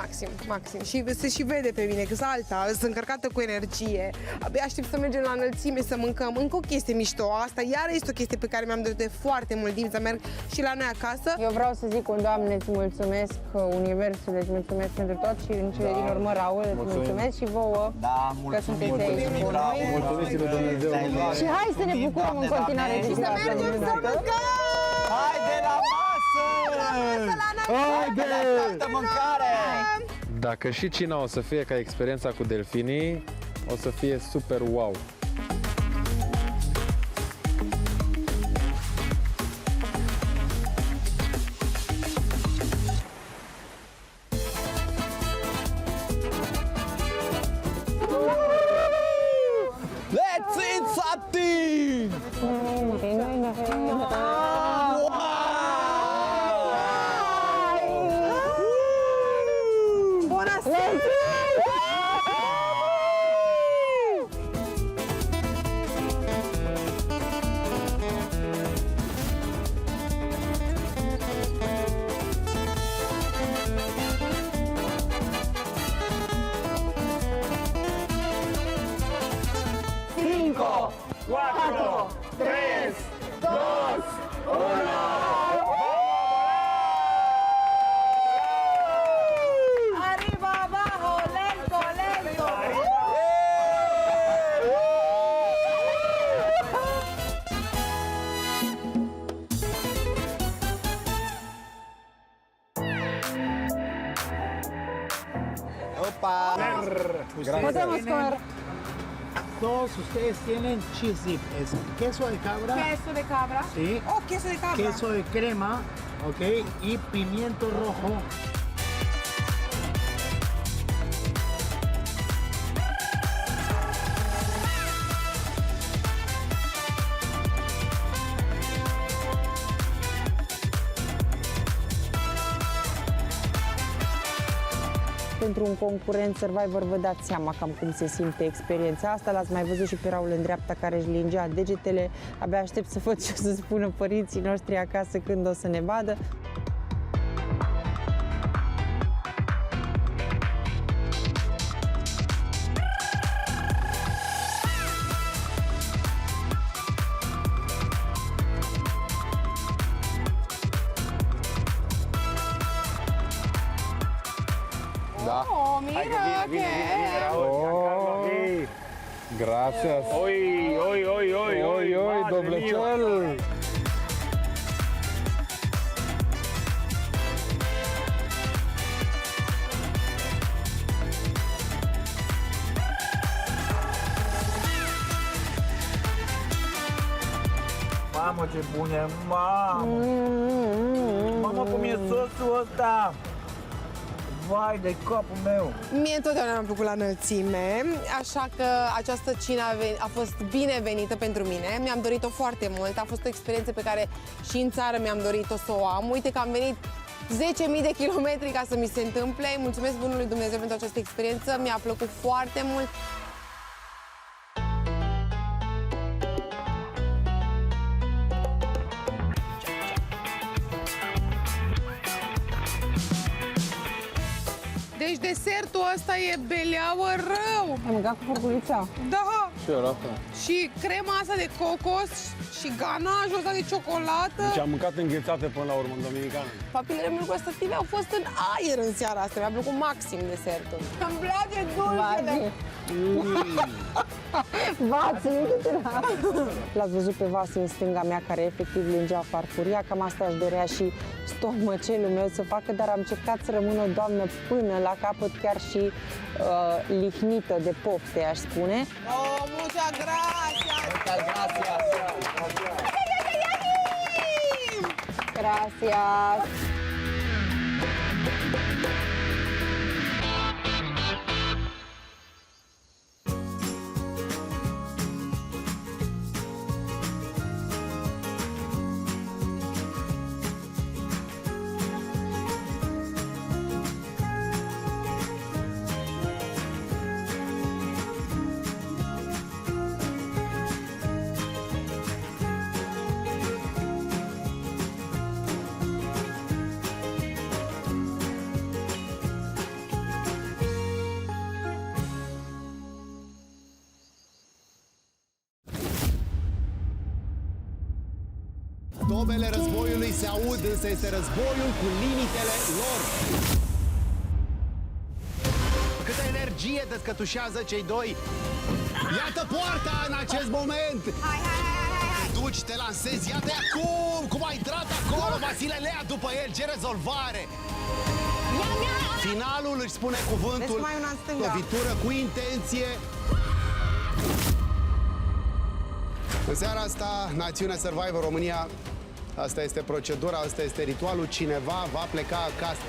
Speaker 8: maxim și se și vede pe mine că sunt alta, sunt încărcată cu energie. Abia aștept să mergem la înălțime, să mâncăm. Încă o chestie mișto, asta iar este o chestie pe care mi-am dorit de foarte mult timp să merg și la noi acasă.
Speaker 4: Eu vreau să zic, Doamne, îți mulțumesc, Universul, îți mulțumesc pentru tot și în cele din urmă, Raul, îți mulțumesc și vouă.
Speaker 6: Da,
Speaker 4: Că sunteți aici cu noi.
Speaker 5: Mulțumesc lui Dumnezeu.
Speaker 4: Și hai să ne bucurăm în continuare de
Speaker 8: Să mergem să mâncăm!
Speaker 6: Haide la masă! Haide! La mâncare!
Speaker 5: Dacă și cina o să fie ca experiența cu delfinii, o să fie super wow.
Speaker 6: Let's eat something!
Speaker 8: Bună seara! Arriba, abajo, lento, lento!
Speaker 6: Opa!
Speaker 4: Podemos comer.
Speaker 13: Todos ustedes tienen cheese dip, es queso de cabra,
Speaker 8: Queso de cabra.
Speaker 13: sí,
Speaker 8: Oh, queso de cabra.
Speaker 13: queso de crema, ok, y pimiento rojo.
Speaker 4: Pentru un concurent Survivor vă dați seama cam cum se simte experiența asta. L-ați mai văzut și pe Raul în dreapta care își lingea degetele. Abia aștept să văd ce o să spună părinții noștri acasă când o să ne vadă.
Speaker 5: Da.
Speaker 8: Oh, mira,
Speaker 12: Vine, Raul.
Speaker 5: Gracias.
Speaker 12: Oi, oi, oi, oi,
Speaker 5: Oi, oi,
Speaker 12: madre
Speaker 5: doblecel.
Speaker 12: mia.
Speaker 6: Mamă, ce bune! Mamă! Mamă, cum e sosul ăsta! Vai de capul meu!
Speaker 8: Mie întotdeauna mi-a plăcut la înălțime, așa că această cină a fost binevenită pentru mine. Mi-am dorit-o foarte mult, a fost o experiență pe care și în țară mi-am dorit-o să o am. Uite că am venit 10.000 de kilometri ca să mi se întâmple. Mulțumesc bunului Dumnezeu pentru această experiență, mi-a plăcut foarte mult. desertul ăsta e beleaua rău.
Speaker 4: Ai mâncat cu furculița?
Speaker 8: Da.
Speaker 5: Și eu la fel.
Speaker 8: Și crema asta de cocos și ganajul ăsta de ciocolată.
Speaker 12: Deci am mâncat înghețate până la urmă în Dominicană.
Speaker 8: Papilele mele gustative au fost în aer în seara asta. Mi-a plăcut maxim desertul. Îmi place dulcele.
Speaker 4: Vați, uite-te la... L-ați văzut pe vasul în stânga mea, care efectiv lingea farfuria. Cam asta își dorea și stomăcelul meu să facă, dar am încercat să rămân o doamnă până la capăt, chiar și lihnită de pofte, aș spune.
Speaker 8: Oh, muchas gracias!
Speaker 6: Muchas gracias!
Speaker 4: Gracias!
Speaker 1: Tobele războiului se aud, însă este războiul cu limitele lor. Câtă energie descătușează cei doi. Iată poarta în acest moment. Te duci, te lansezi, iată acum, cum ai intrat acolo, Vasile Lea după el, ce rezolvare. Finalul își spune cuvântul,
Speaker 8: Deci mai una în stânga.
Speaker 1: lovitură cu intenție. În seara asta, Națiunea Survivor România, asta este procedura, asta este ritualul, cineva va pleca acasă.